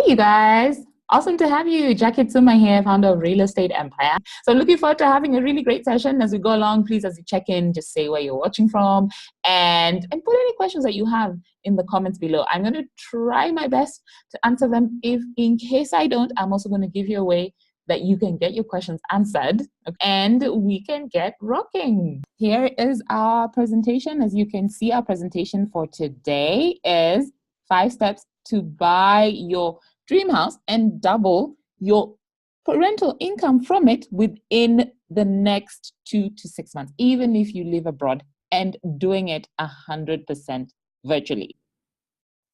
you guys. Awesome to have you. Jackie Tsuma here, founder of Real Estate Empire. So looking forward to having a really great session as we go along. Please, as you check in, just say where you're watching from and put any questions that you have in the comments below. I'm going to try my best to answer them. If in case I don't, I'm also going to give you a way that you can get your questions answered and we can get rocking. Here is our presentation. As you can see, our presentation for today is 5 steps to buy your dream house and double your rental income from it within the next 2 to 6 months, even if you live abroad, and doing it 100% virtually.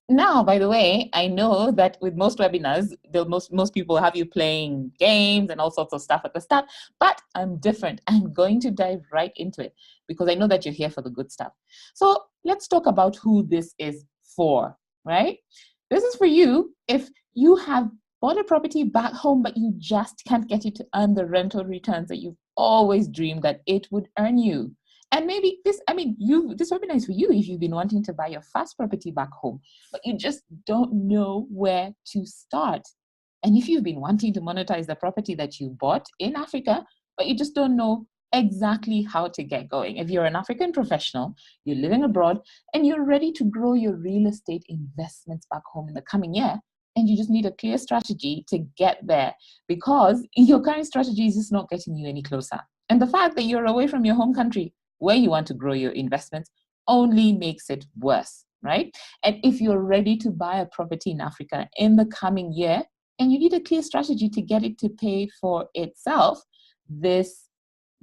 Now, by the way, I know that with most webinars, most people have you playing games and all sorts of stuff at the start, but I'm different. I'm going to dive right into it because I know that you're here for the good stuff. So let's talk about who this is for, right? This is for you if you have bought a property back home, but you just can't get it to earn the rental returns that you've always dreamed that it would earn you. And maybe this webinar is for you if you've been wanting to buy your first property back home, but you just don't know where to start. And if you've been wanting to monetize the property that you bought in Africa, but you just don't know exactly how to get going. If you're an African professional, you're living abroad, and you're ready to grow your real estate investments back home in the coming year, and you just need a clear strategy to get there because your current strategy is just not getting you any closer. And the fact that you're away from your home country where you want to grow your investments only makes it worse, right? And if you're ready to buy a property in Africa in the coming year and you need a clear strategy to get it to pay for itself, this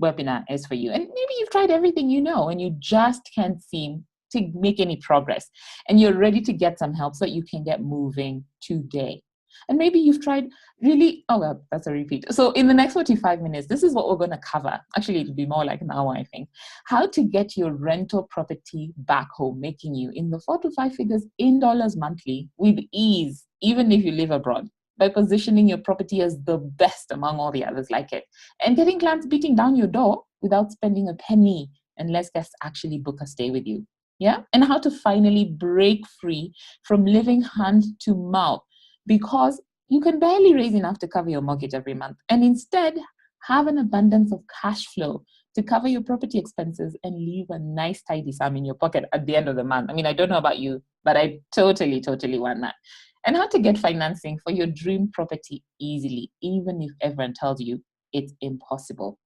webinar is for you. And maybe you've tried everything you know and you just can't seem to make any progress and you're ready to get some help so that you can get moving today. And maybe you've tried that's a repeat. So in the next 45 minutes, this is what we're going to cover. Actually, it'll be more like an hour, I think. How to get your rental property back home, making you in the 4 to 5 figures in dollars monthly with ease, even if you live abroad, by positioning your property as the best among all the others like it, and getting clients beating down your door without spending a penny unless guests actually book a stay with you. Yeah, and how to finally break free from living hand to mouth because you can barely raise enough to cover your mortgage every month and instead have an abundance of cash flow to cover your property expenses and leave a nice tidy sum in your pocket at the end of the month. I mean, I don't know about you, but I totally want that. And how to get financing for your dream property easily, even if everyone tells you it's impossible.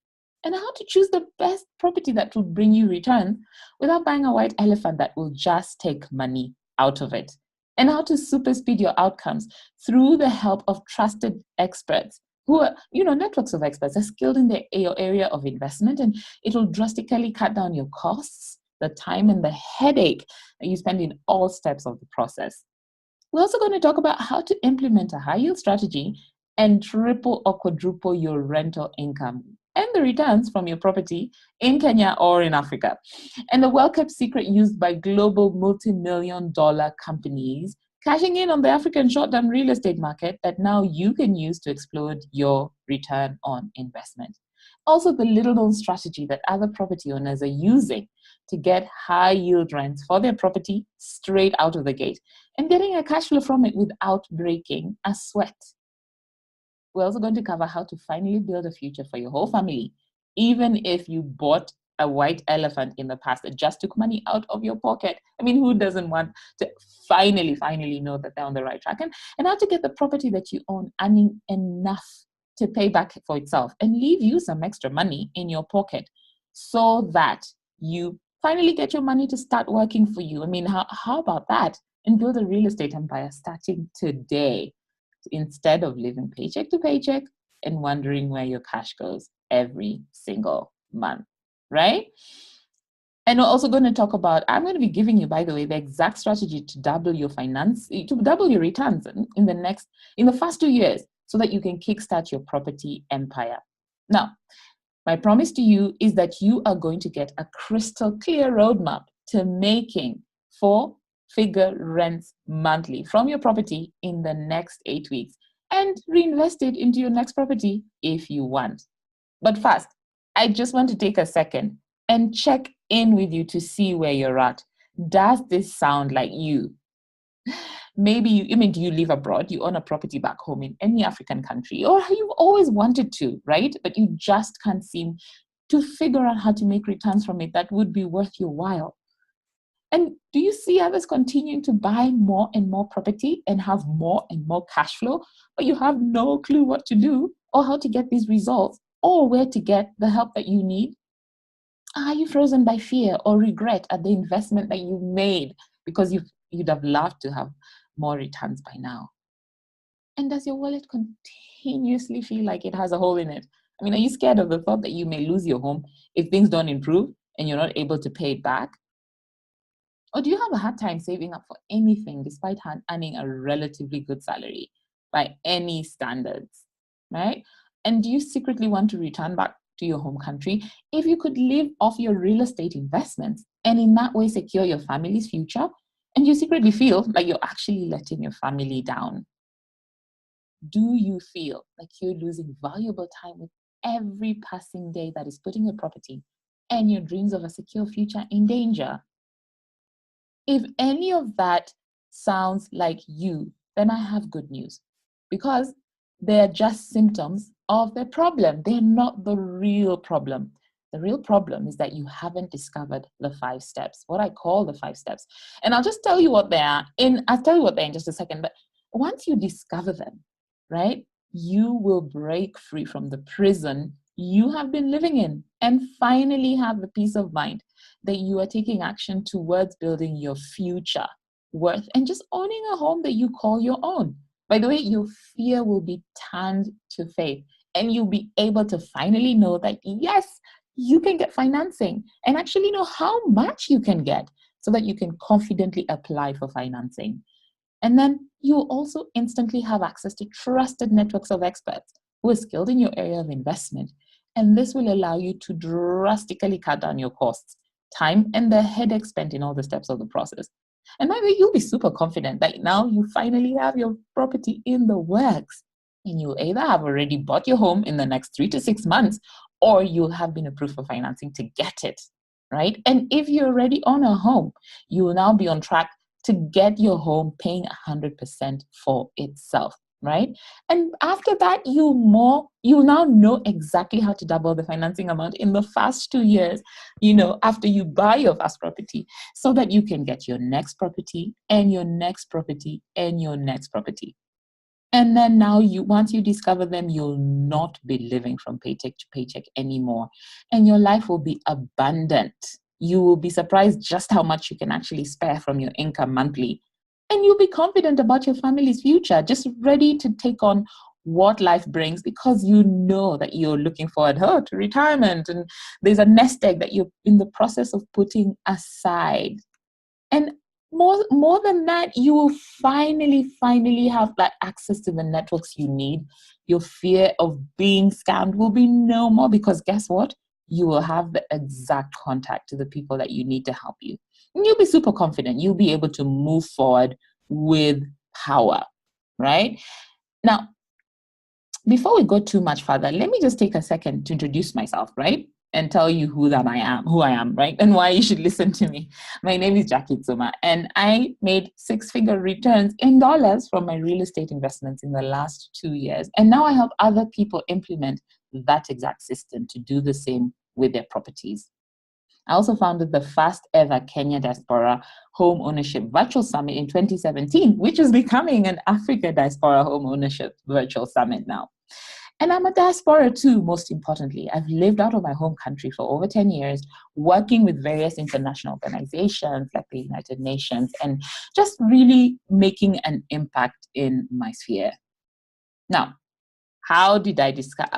And how to choose the best property that will bring you return without buying a white elephant that will just take money out of it. And how to super speed your outcomes through the help of trusted experts who are, networks of experts are skilled in your area of investment, and it will drastically cut down your costs, the time and the headache that you spend in all steps of the process. We're also going to talk about how to implement a high yield strategy and triple or quadruple your rental income and the returns from your property in Kenya or in Africa. And the well-kept secret used by global multi-million-dollar companies cashing in on the African short-term real estate market that now you can use to explode your return on investment. Also, the little-known strategy that other property owners are using to get high-yield rents for their property straight out of the gate and getting a cash flow from it without breaking a sweat. We're also going to cover how to finally build a future for your whole family, even if you bought a white elephant in the past that just took money out of your pocket. I mean, who doesn't want to finally know that they're on the right track? And how to get the property that you own earning enough to pay back for itself and leave you some extra money in your pocket so that you finally get your money to start working for you. I mean, how about that? And build a real estate empire starting today, instead of living paycheck to paycheck and wondering where your cash goes every single month, right? And we're also going to talk about, I'm going to be giving you, by the way, the exact strategy to double your returns in the first 2 years so that you can kickstart your property empire. Now, my promise to you is that you are going to get a crystal clear roadmap to making 4-figure rents monthly from your property in the next 8 weeks and reinvest it into your next property if you want. But first, I just want to take a second and check in with you to see where you're at. Does this sound like you? Maybe do you live abroad? You own a property back home in any African country, or you've always wanted to, right? But you just can't seem to figure out how to make returns from it that would be worth your while. And do you see others continuing to buy more and more property and have more and more cash flow, but you have no clue what to do or how to get these results or where to get the help that you need? Are you frozen by fear or regret at the investment that you made because you'd have loved to have more returns by now? And does your wallet continuously feel like it has a hole in it? Are you scared of the thought that you may lose your home if things don't improve and you're not able to pay it back? Or do you have a hard time saving up for anything despite earning a relatively good salary by any standards, right? And do you secretly want to return back to your home country if you could live off your real estate investments and in that way secure your family's future? And you secretly feel like you're actually letting your family down? Do you feel like you're losing valuable time with every passing day that is putting your property and your dreams of a secure future in danger? If any of that sounds like you, then I have good news, because they're just symptoms of the problem. They're not the real problem. The real problem is that you haven't discovered the 5 steps, what I call the 5 steps. And I'll just tell you what they are. I'll tell you what they're in just a second. But once you discover them, right, you will break free from the prison you have been living in and finally have the peace of mind that you are taking action towards building your future worth and just owning a home that you call your own. By the way, your fear will be turned to faith, and you'll be able to finally know that, yes, you can get financing and actually know how much you can get so that you can confidently apply for financing. And then you'll also instantly have access to trusted networks of experts who are skilled in your area of investment. And this will allow you to drastically cut down your costs, time, and the headache spent in all the steps of the process. And by the way, you'll be super confident that now you finally have your property in the works. And you'll either have already bought your home in the next 3 to 6 months, or you'll have been approved for financing to get it, right? And if you already own a home, you will now be on track to get your home paying 100% for itself, right? And after that, you'll now know exactly how to double the financing amount in the first 2 years, after you buy your first property, so that you can get your next property and your next property and your next property. And then now once you discover them, you'll not be living from paycheck to paycheck anymore. And your life will be abundant. You will be surprised just how much you can actually spare from your income monthly. And you'll be confident about your family's future, just ready to take on what life brings, because you know that you're looking forward to retirement. And there's a nest egg that you're in the process of putting aside. And more than that, you will finally have that access to the networks you need. Your fear of being scammed will be no more, because guess what? You will have the exact contact to the people that you need to help you. And you'll be super confident. You'll be able to move forward with power, right? Now, before we go too much further, let me just take a second to introduce myself, right? And tell you who I am, right? And why you should listen to me. My name is Jackie Tsuma, and I made 6-figure returns in dollars from my real estate investments in the last 2 years. And now I help other people implement that exact system to do the same with their properties. I also founded the first ever Kenya Diaspora Home Ownership Virtual Summit in 2017, which is becoming an Africa Diaspora Home Ownership Virtual Summit now. And I'm a diaspora too, most importantly. I've lived out of my home country for over 10 years, working with various international organizations like the United Nations, and just really making an impact in my sphere. Now, how did I discover?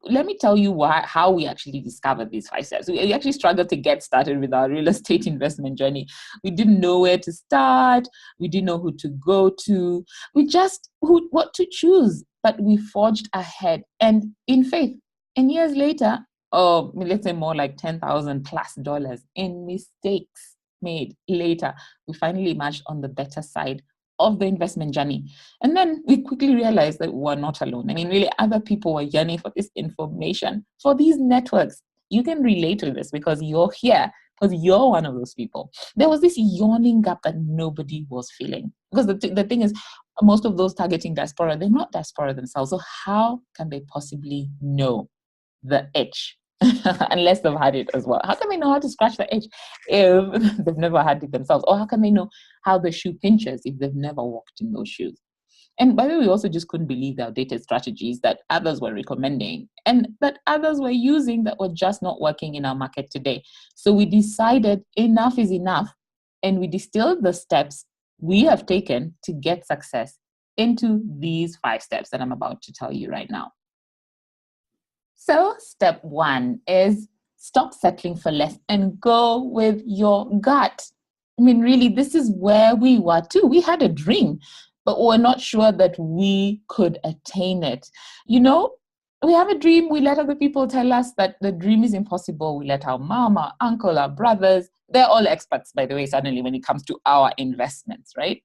Let me tell you how we actually discovered these 5 steps. We actually struggled to get started with our real estate investment journey. We didn't know where to start. We didn't know who to go to. What to choose. But we forged ahead, and in faith. And years later, let's say more like $10,000+ in mistakes made later, we finally emerged on the better side of the investment journey. And then we quickly realized that we were not alone. Really, other people were yearning for this information, for these networks. You can relate to this because you're here because you're one of those people. There was this yawning gap that nobody was feeling. Because the thing is, most of those targeting diaspora, they're not diaspora themselves. So how can they possibly know the itch unless they've had it as well? How can they know how to scratch the itch if they've never had it themselves? Or how can they know how the shoe pinches if they've never walked in those shoes? And by the way, we also just couldn't believe the outdated strategies that others were recommending and that others were using that were just not working in our market today. So we decided enough is enough, and we distilled the steps we have taken to get success into these 5 steps that I'm about to tell you right now. So step 1 is stop settling for less and go with your gut. I mean, really, this is where we were too. We had a dream, but we're not sure that we could attain it. You know, we have a dream, we let other people tell us that the dream is impossible. We let our mom, our uncle, our brothers, they're all experts, by the way, suddenly when it comes to our investments, right?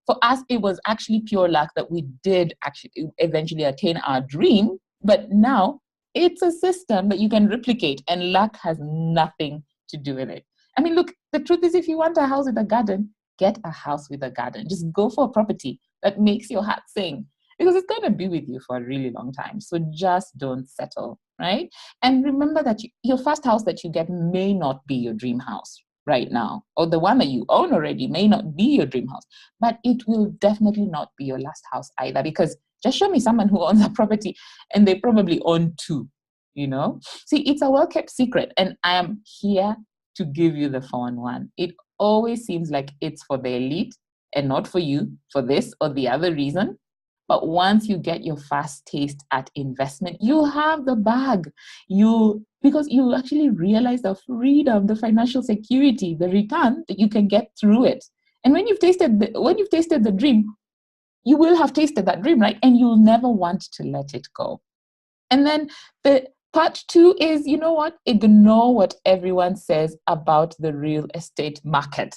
For us, it was actually pure luck that we did actually eventually attain our dream, but now it's a system that you can replicate, and luck has nothing to do with it. I mean, look, the truth is, if you want a house with a garden, get a house with a garden. Just go for a property that makes your heart sing, because it's going to be with you for a really long time. So just don't settle, right? And remember that your first house that you get may not be your dream house right now, or the one that you own already may not be your dream house, but it will definitely not be your last house either, because just show me someone who owns a property and they probably own 2, you know? See, it's a well-kept secret, and I am here to give you the 4-in-1. It always seems like it's for the elite and not for you, for this or the other reason. But once you get your first taste at investment, you have the bag. Because you actually realize the freedom, the financial security, the return that you can get through it. And when you've tasted the dream, you will have tasted that dream, right? And you'll never want to let it go. And then the part 2 is, you know what? Ignore what everyone says about the real estate market.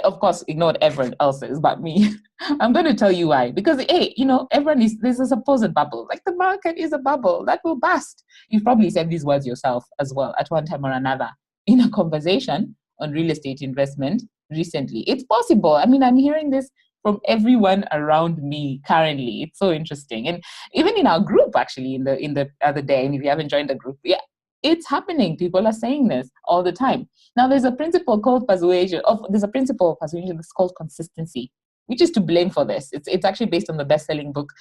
Of course, ignore what everyone else says about me. I'm going to tell you why. Because, hey, you know, there's a supposed bubble. Like, the market is a bubble that will burst. You've probably said these words yourself as well at one time or another in a conversation on real estate investment recently. It's possible. I mean, I'm hearing this from everyone around me currently. It's so interesting. And even in our group, actually, in the other day, and if you haven't joined the group, yeah, it's happening. People are saying this all the time. Now, there's a principle called persuasion. There's a principle of persuasion that's called consistency, which is to blame for this. It's actually based on the best-selling book,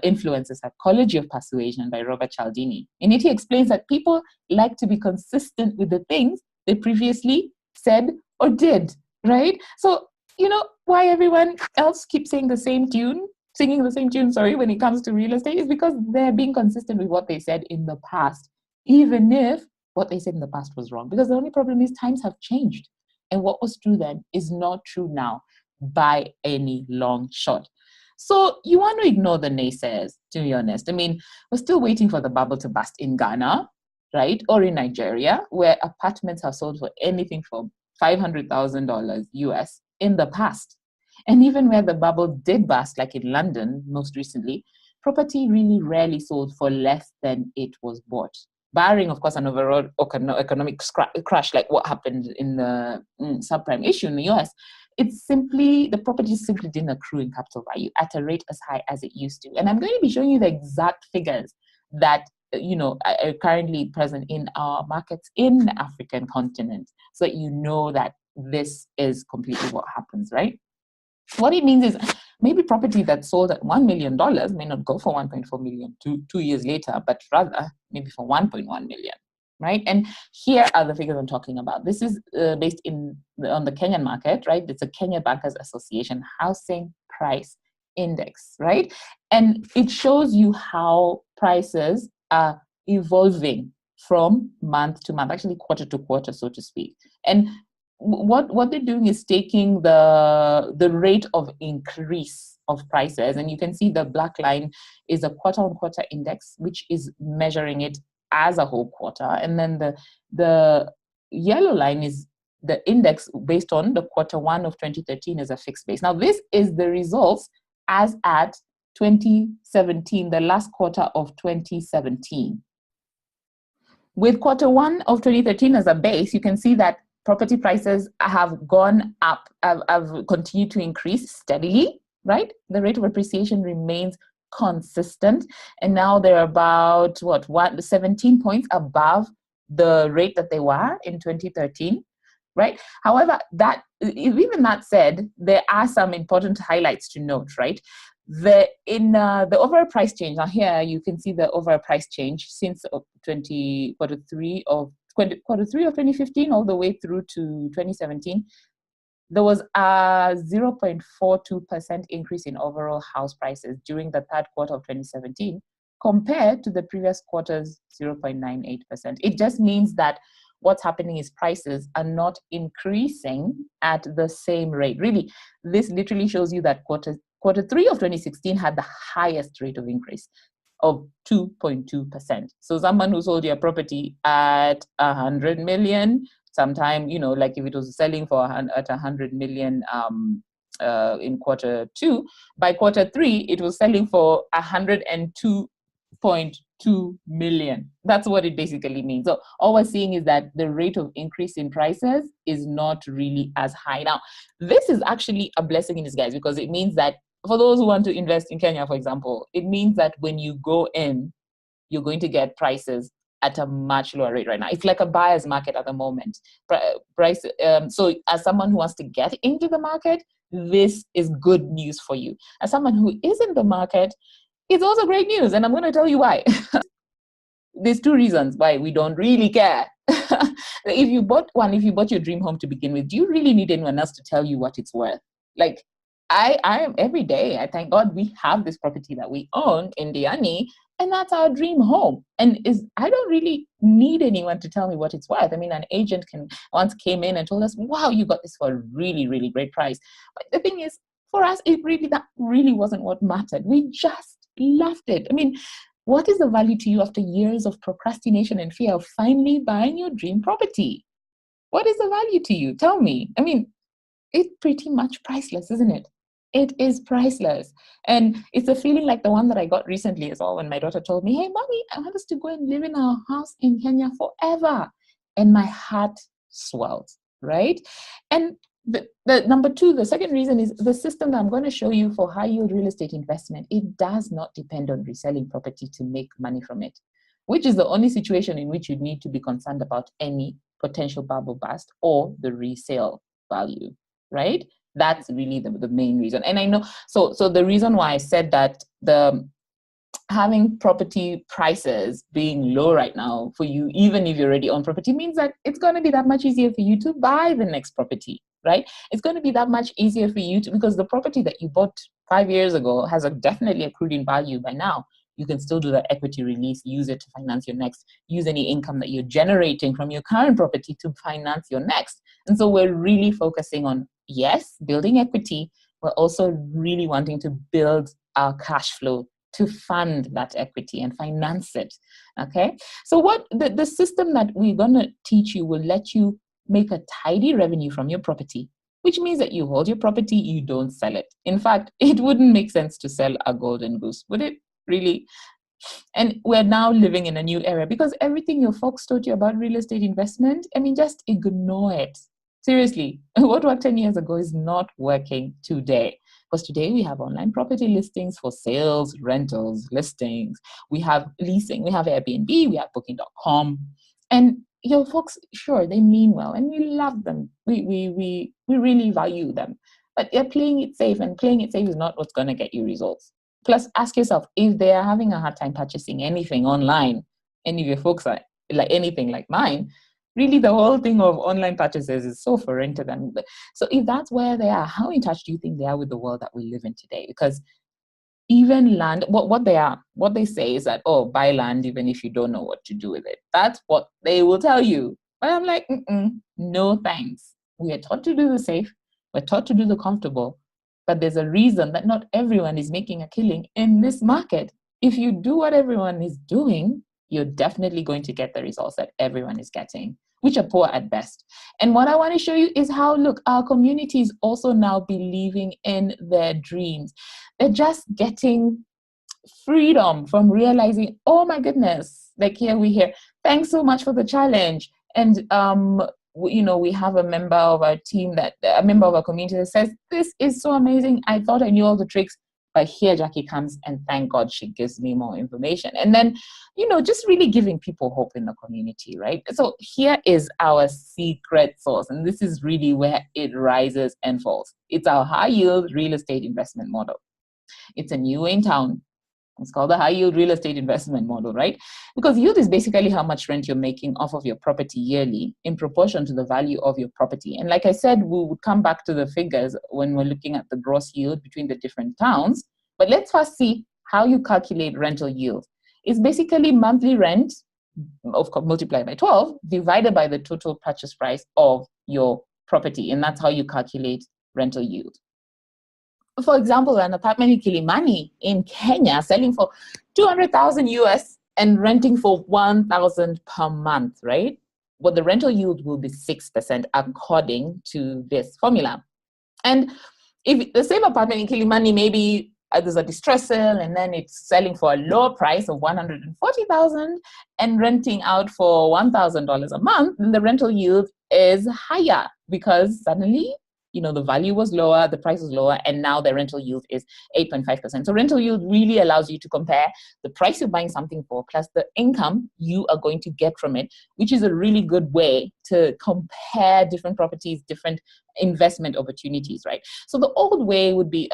Influence: Psychology of Persuasion by Robert Cialdini. In it, he explains that people like to be consistent with the things they previously said or did, right? So, you know, why everyone else keeps singing the same tune, when it comes to real estate, is because they're being consistent with what they said in the past, even if what they said in the past was wrong. Because the only problem is times have changed, and what was true then is not true now by any long shot. So you want to ignore the naysayers, to be honest. I mean, we're still waiting for the bubble to burst in Ghana, right? Or in Nigeria, where apartments have sold for anything from $500,000 US in the past. And even where the bubble did burst, like in London most recently, property really rarely sold for less than it was bought, barring, of course, an overall economic crash like what happened in the subprime issue in the US. The property simply didn't accrue in capital value at a rate as high as it used to. And I'm going to be showing you the exact figures that are currently present in our markets in the African continent, so that you know that this is completely what happens, right? What it means is maybe property that sold at $1 million may not go for 1.4 million 2 years later, but rather maybe for 1.1 million, right? And here are the figures I'm talking about. This is based on the Kenyan market, right? It's a Kenya Bankers Association Housing Price Index, right? And it shows you how prices are evolving from month to month, actually quarter to quarter, so to speak. And what they're doing is taking the rate of increase of prices, and you can see the black line is a quarter-on-quarter index, which is measuring it as a whole quarter, and then the yellow line is the index based on the quarter 1 of 2013 as a fixed base. Now, this is the results as at 2017, the last quarter of 2017. With quarter one of 2013 as a base, you can see that property prices have gone up, have continued to increase steadily, right? The rate of appreciation remains consistent. And now they're about, 17 points above the rate that they were in 2013, right? However, even that said, there are some important highlights to note, right? The overall price change. Now here you can see the overall price change since quarter three of 2015 all the way through to 2017. There was a 0.42% increase in overall house prices during the third quarter of 2017 compared to the previous quarter's 0.98%. It just means that what's happening is prices are not increasing at the same rate. Really, this literally shows you that quarter three of 2016 had the highest rate of increase of 2.2%. So someone who sold your property at 100 million, sometime, like if it was selling for at 100 million in quarter two, by quarter three, it was selling for 102.2 million. That's what it basically means. So all we're seeing is that the rate of increase in prices is not really as high. Now, this is actually a blessing in disguise because it means that for those who want to invest in Kenya, for example, it means that when you go in, you're going to get prices at a much lower rate right now. It's like a buyer's market at the moment. So as someone who wants to get into the market, this is good news for you. As someone who is in the market, it's also great news. And I'm going to tell you why. There's two reasons why we don't really care. If you bought your dream home to begin with, do you really need anyone else to tell you what it's worth? Like, I am every day, I thank God we have this property that we own in Diani, and that's our dream home. And I don't really need anyone to tell me what it's worth. I mean, an agent once came in and told us, wow, you got this for a really, really great price. But the thing is, for us, that really wasn't what mattered. We just loved it. I mean, what is the value to you after years of procrastination and fear of finally buying your dream property? What is the value to you? Tell me. I mean, it's pretty much priceless, isn't it? It is priceless. And it's a feeling like the one that I got recently as well when my daughter told me, hey, mommy, I want us to go and live in our house in Kenya forever. And my heart swelled, right? And the number two, the second reason is the system that I'm going to show you for high yield real estate investment. It does not depend on reselling property to make money from it, which is the only situation in which you need to be concerned about any potential bubble burst or the resale value, right? That's really the main reason. And I know, so the reason why I said that having property prices being low right now for you, even if you already own property, means that it's going to be that much easier for you to buy the next property, right? It's going to be that much easier for you because the property that you bought 5 years ago has definitely accrued in value by now. You can still do the equity release, use it to finance your next, use any income that you're generating from your current property to finance your next. And so we're really focusing on, yes, building equity. We're also really wanting to build our cash flow to fund that equity and finance it, okay? So what the system that we're gonna teach you will let you make a tidy revenue from your property, which means that you hold your property, you don't sell it. In fact, it wouldn't make sense to sell a golden goose, would it? Really? And we're now living in a new era because everything your folks taught you about real estate investment, I mean, just ignore it. Seriously, what worked 10 years ago is not working today. Because today we have online property listings for sales, rentals, listings. We have leasing, we have Airbnb, we have booking.com. And your folks, sure, they mean well and we love them. We really value them. But they're playing it safe, and playing it safe is not what's going to get you results. Plus, ask yourself, if they are having a hard time purchasing anything online, any of your folks are like anything like mine, really the whole thing of online purchases is so foreign to them. So if that's where they are, how in touch do you think they are with the world that we live in today? Because even land, what they say is that, oh, buy land even if you don't know what to do with it. That's what they will tell you. But I'm like, no thanks. We are taught to do the safe. We're taught to do the comfortable. But there's a reason that not everyone is making a killing in this market. If you do what everyone is doing, you're definitely going to get the results that everyone is getting, which are poor at best. And what I want to show you is how, look, our community is also now believing in their dreams. They're just getting freedom from realizing, oh my goodness, Like here we hear, thanks so much for the challenge. And we have a member of our team, a member of our community that says, this is so amazing. I thought I knew all the tricks, but here Jackie comes and thank God she gives me more information. And then, just really giving people hope in the community, right? So here is our secret sauce. And this is really where it rises and falls. It's our high yield real estate investment model. It's a new in town. It's called the high yield real estate investment model, right? Because yield is basically how much rent you're making off of your property yearly in proportion to the value of your property. And like I said, we would come back to the figures when we're looking at the gross yield between the different towns. But let's first see how you calculate rental yield. It's basically monthly rent, of course, multiplied by 12, divided by the total purchase price of your property. And that's how you calculate rental yield. For example, an apartment in Kilimani in Kenya selling for 200,000 US and renting for 1,000 per month, right? Well, the rental yield will be 6% according to this formula. And if the same apartment in Kilimani, maybe there's a distress sale and then it's selling for a lower price of 140,000 and renting out for $1,000 a month, then the rental yield is higher because suddenly the value was lower, the price was lower, and now the rental yield is 8.5%. So rental yield really allows you to compare the price you're buying something for plus the income you are going to get from it, which is a really good way to compare different properties, different investment opportunities, right? So the old way would be,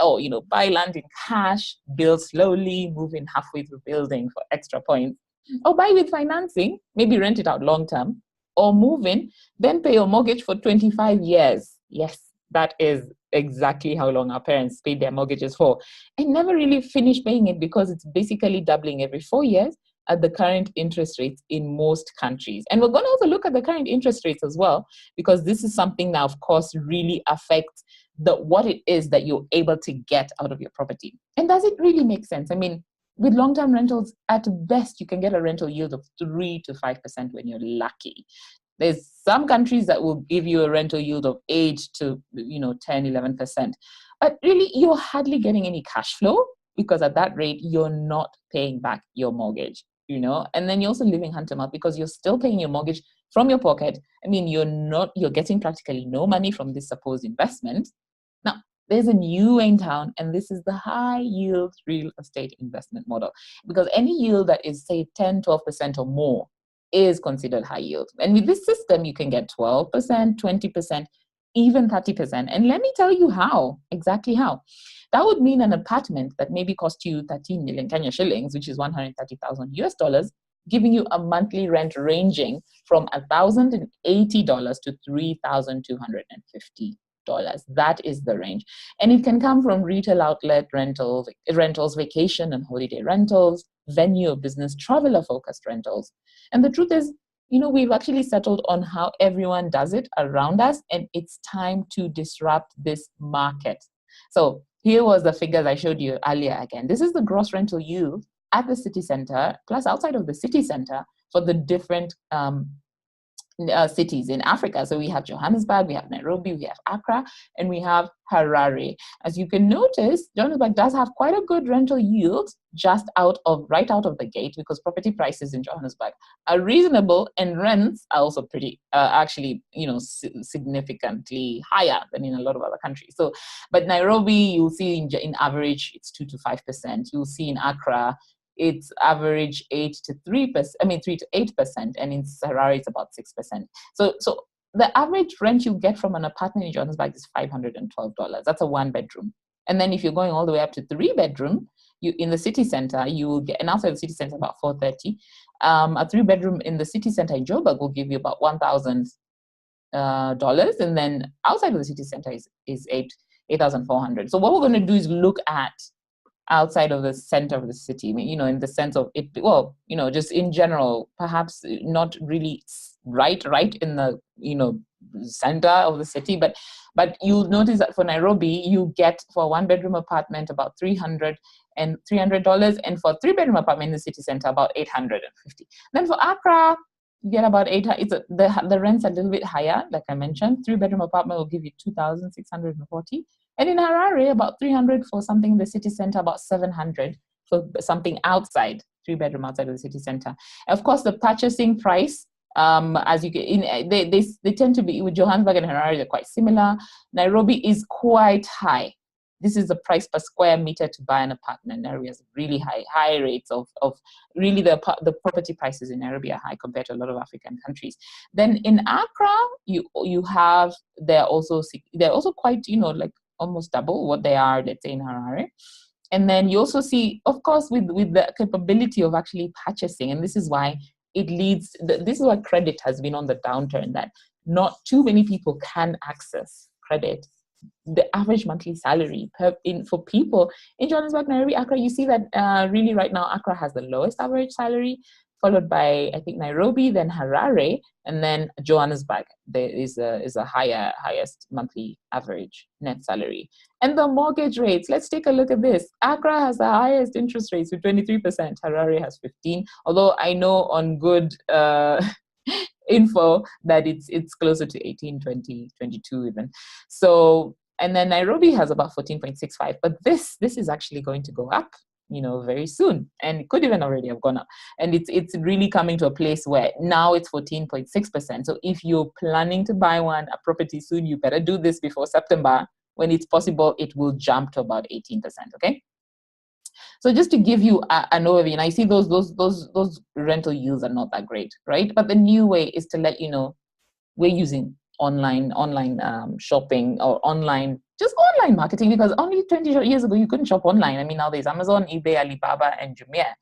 buy land in cash, build slowly, move in halfway through building for extra points, or buy with financing, maybe rent it out long term, or move in, then pay your mortgage for 25 years. Yes. That is exactly how long our parents paid their mortgages for and never really finished paying it because it's basically doubling every 4 years at the current interest rates in most countries. And we're going to also look at the current interest rates as well, because this is something that, of course, really affects what it is that you're able to get out of your property. And does it really make sense? I mean, with long-term rentals, at best, you can get a rental yield of 3 to 5% when you're lucky. There's some countries that will give you a rental yield of 8 to 10, 11%. But really, you're hardly getting any cash flow because at that rate, you're not paying back your mortgage, and then you're also living hand to mouth because you're still paying your mortgage from your pocket. I mean, you're getting practically no money from this supposed investment. Now, there's a new way in town, and this is the high yield real estate investment model, because any yield that is, say, 10, 12% or more is considered high yield. And with this system, you can get 12%, 20%, even 30%. And let me tell you exactly how. That would mean an apartment that maybe cost you 13 million Kenya shillings, which is 130,000 US dollars, giving you a monthly rent ranging from $1,080 to $3,250. That is the range. And it can come from retail outlet rentals, vacation and holiday rentals, venue or business traveler focused rentals. And the truth is, we've actually settled on how everyone does it around us, and it's time to disrupt this market. So here was the figures I showed you earlier again. This is the gross rental yield at the city center plus outside of the city center for the different cities in Africa. So we have Johannesburg, we have Nairobi, we have Accra, and we have Harare. As you can notice, Johannesburg does have quite a good rental yield right out of the gate, because property prices in Johannesburg are reasonable and rents are also pretty, significantly higher than in a lot of other countries. So, but Nairobi, you'll see in average, it's 2 to 5%. You'll see in Accra, it's average 3 to 8%, and in Harare it's about 6%. So the average rent you get from an apartment in Johannesburg is $512. That's a 1-bedroom. And then if you're going all the way up to 3-bedroom, you in the city center, you will get, and outside the city center about $430. A 3-bedroom in the city center in Joburg will give you about $1,000, and then outside of the city center is $8,400. So what we're going to do is look at outside of the center of the city, in the sense of it, just in general, perhaps not really right in the, center of the city, but you'll notice that for Nairobi, you get for a 1-bedroom apartment about $300, and for a 3-bedroom apartment in the city center, about $850. Then for Accra, you get about $800. The rent's a little bit higher, like I mentioned. 3-bedroom apartment will give you $2,640. And in Harare, about $300 for something in the city center, about $700 for something outside 3-bedroom outside of the city center. Of course, the purchasing price, as you get in, they tend to be, with Johannesburg and Harare, they're quite similar. Nairobi is quite high. This is the price per square meter to buy an apartment. Nairobi has really high rates of really the property prices in Nairobi are high compared to a lot of African countries. Then in Accra, you have, they're also quite, like almost double what they are, let's say, in Harare. And then you also see, of course, with the capability of actually purchasing, and this is why this is why credit has been on the downturn, that not too many people can access credit. The average monthly salary for people in Johannesburg, Nairobi, Accra, you see that really right now Accra has the lowest average salary, followed by, I think, Nairobi, then Harare, and then Johannesburg. There is a highest monthly average net salary. And the mortgage rates, let's take a look at this. Accra has the highest interest rates with 23%. Harare has 15%, although I know on good info that it's closer to 18, 20, 22 even. So, and then Nairobi has about 14.65, but this is actually going to go up, very soon, and it could even already have gone up. And it's really coming to a place where now it's 14.6%. So if you're planning to buy a property soon, you better do this before September. When it's possible, it will jump to about 18%. Okay. So just to give you an overview, and I see those rental yields are not that great, right? But the new way is to let you know we're using online shopping or online marketing, because only 20 years ago you couldn't shop online. I mean, now there's Amazon, eBay, Alibaba, and Jumia.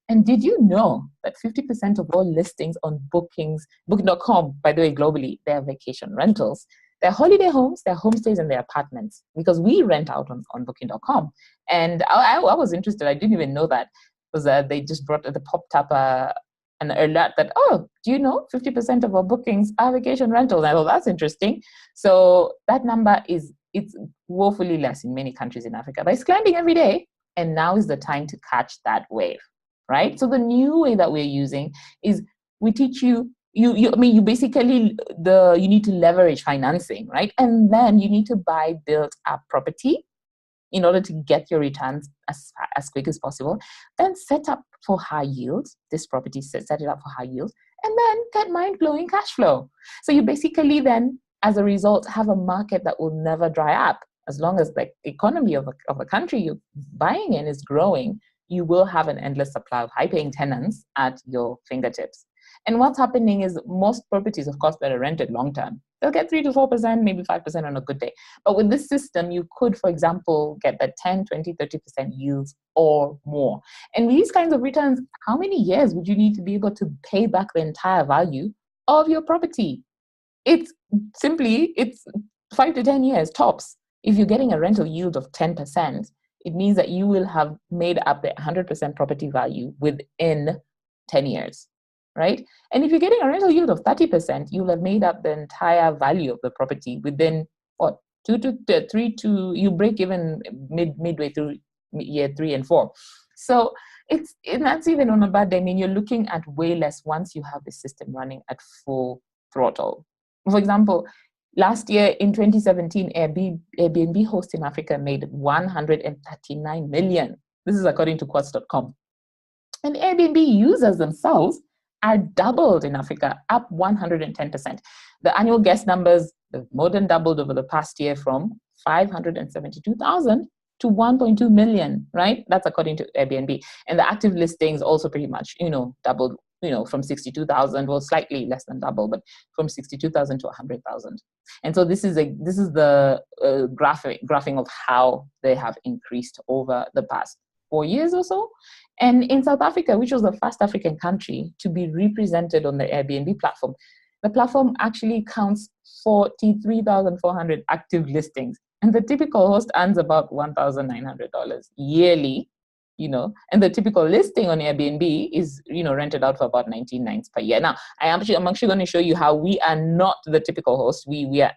And did you know that 50% of all listings on Booking.com, by the way, globally, they're vacation rentals. They're holiday homes, they're homestays, and they're apartments, because we rent out on Booking.com. And I was interested. I didn't even know that, because they just popped up an alert that, oh, do you know 50% of our bookings are vacation rentals? And I thought, that's interesting. So that number it's woefully less in many countries in Africa, but it's climbing every day. And now is the time to catch that wave, right? So the new way that we're using is we teach you. You basically, you need to leverage financing, right? And then you need to buy built-up property in order to get your returns as quick as possible. Then set up for high yields. This property, set it up for high yields, and then get mind-blowing cash flow. So you basically then, as a result, have a market that will never dry up. As long as the economy of a country you're buying in is growing, you will have an endless supply of high-paying tenants at your fingertips. And what's happening is most properties, of course, that are rented long-term, they'll get 3 to 4%, maybe 5% on a good day. But with this system, you could, for example, get that 10, 20, 30% yields or more. And with these kinds of returns, how many years would you need to be able to pay back the entire value of your property? It's 5 to 10 years tops. If you're getting a rental yield of 10%, it means that you will have made up the 100% property value within 10 years. Right? And if you're getting a rental yield of 30%, you'll have made up the entire value of the property within 2 to 3 to you break even midway through year 3 and 4. So that's even on a bad day. I mean, you're looking at way less once you have the system running at full throttle. For example, last year in 2017, Airbnb hosts in Africa made 139 million. This is according to Quartz.com. And Airbnb users themselves are doubled in Africa, up 110%. The annual guest numbers have more than doubled over the past year, from 572,000 to 1.2 million, right? That's according to Airbnb. And the active listings also pretty much, doubled, from 62,000, well, slightly less than double, but from 62,000 to 100,000. And so this is the graphing of how they have increased over the past 4 years or so. And in South Africa, which was the first African country to be represented on the Airbnb platform, the platform actually counts 43,400 active listings. And the typical host earns about $1,900 yearly, and the typical listing on Airbnb is, rented out for about 19 nights per year. Now, I'm actually going to show you how we are not the typical host. We are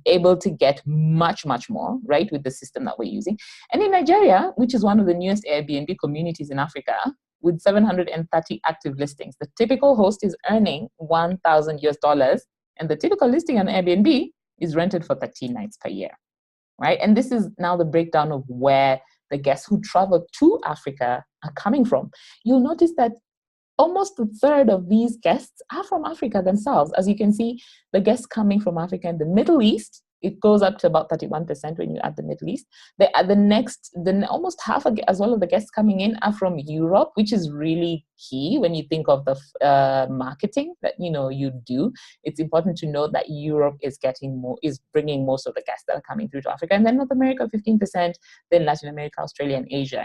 able to get much, much more, right, with the system that we're using. And in Nigeria, which is one of the newest Airbnb communities in Africa, with 730 active listings, the typical host is earning $1,000, and the typical listing on Airbnb is rented for 13 nights per year, right? And this is now the breakdown of where the guests who travel to Africa are coming from, you'll notice that almost a third of these guests are from Africa themselves. As you can see, the guests coming from Africa and the Middle East, it goes up to about 31% when you add the Middle East. Almost half as well of the guests coming in are from Europe, which is really key when you think of the marketing that you do. It's important to note that Europe is bringing most of the guests that are coming through to Africa, and then North America 15%, then Latin America, Australia, and Asia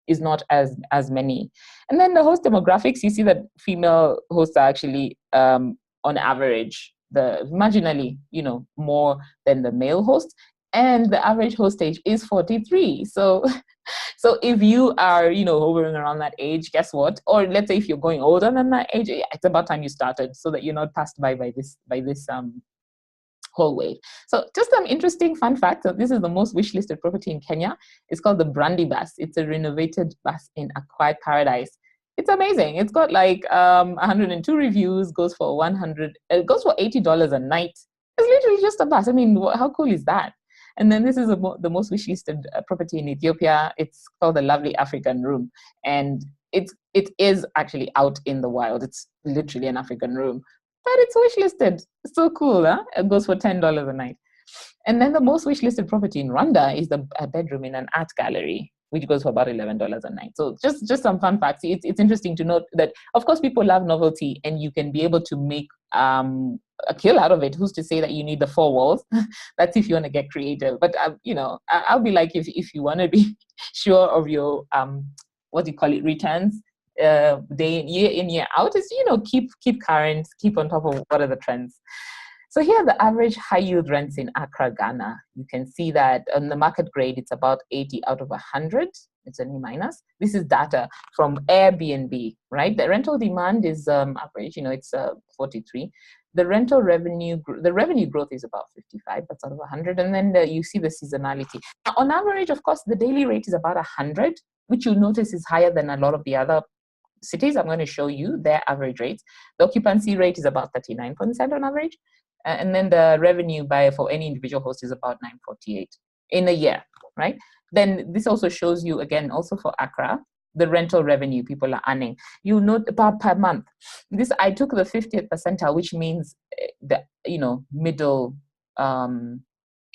is not as many. And then the host demographics, you see that female hosts are actually on average marginally more than the male host, and the average host age is 43. So if you are hovering around that age, guess what? Or let's say if you're going older than that age, it's about time you started, so that you're not passed by this whole wave. So just some interesting fun facts. So this is the most wishlisted property in Kenya. It's called the Brandy Bus. It's a renovated bus in a quiet paradise. It's amazing. It's got like 102 reviews, goes for $80 a night. It's literally just a bus. I mean, how cool is that? And then this is the most wishlisted property in Ethiopia. It's called the Lovely African Room. And it is actually out in the wild. It's literally an African room, but it's wishlisted. It's so cool, huh? It goes for $10 a night. And then the most wishlisted property in Rwanda is a bedroom in an art gallery, which goes for about $11 a night. So just some fun facts. It's interesting to note that, of course, people love novelty, and you can be able to make a kill out of it. Who's to say that you need the four walls? That's if you want to get creative. But I'll be like, if you want to be sure of your returns, year in, year out, is keep current, keep on top of what are the trends. So here are the average high yield rents in Accra, Ghana. You can see that on the market grade, it's about 80 out of 100. It's an E-. This is data from Airbnb, right? The rental demand is average, it's 43. The rental revenue, the revenue growth is about 55, that's out of 100. And then you see the seasonality. Now, on average, of course, the daily rate is about 100, which you'll notice is higher than a lot of the other cities. I'm going to show you their average rates. The occupancy rate is about 39% on average. And then the revenue for any individual host is about 948 in a year, right? Then this also shows you, again, also for Accra, the rental revenue people are earning. You note per month. I took the 50th percentile, which means the middle,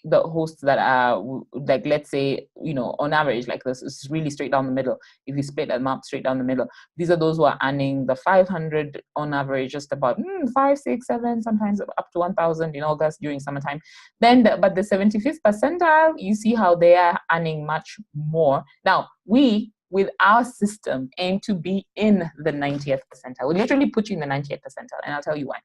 the hosts that are like, let's say, on average, like this is really straight down the middle. If you split them up straight down the middle, these are those who are earning the 500 on average, just about 5, 6, 7, sometimes up to 1,000 in August during summertime. But the 75th percentile, you see how they are earning much more. Now, we, with our system, aim to be in the 90th percentile. We literally put you in the 90th percentile, and I'll tell you why.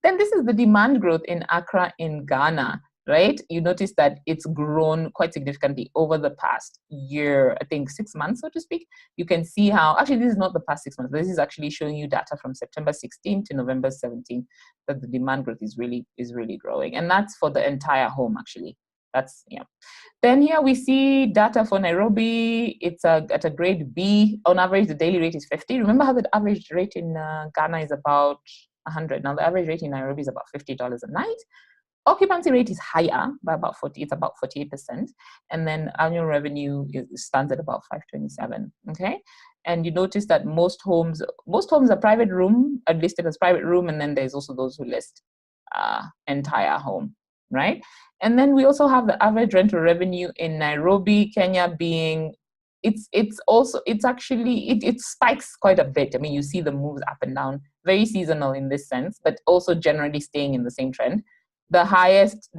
Then this is the demand growth in Accra in Ghana, right? You notice that it's grown quite significantly over the past year, I think 6 months, so to speak. You can see how, actually, this is not the past 6 months. This is actually showing you data from September 16 to November 17, that the demand growth is really growing. And that's for the entire home, actually. Then here we see data for Nairobi. It's at a grade B. On average, the daily rate is 50. Remember how the average rate in Ghana is about 100. Now the average rate in Nairobi is about $50 a night. Occupancy rate is higher by about 40. It's about 48%, and then annual revenue stands at about 527. Okay, and you notice that most homes are private room, are listed as private room, and then there's also those who list entire home, right? And then we also have the average rental revenue in Nairobi, Kenya, being it spikes quite a bit. I mean, you see the moves up and down, very seasonal in this sense, but also generally staying in the same trend. The highest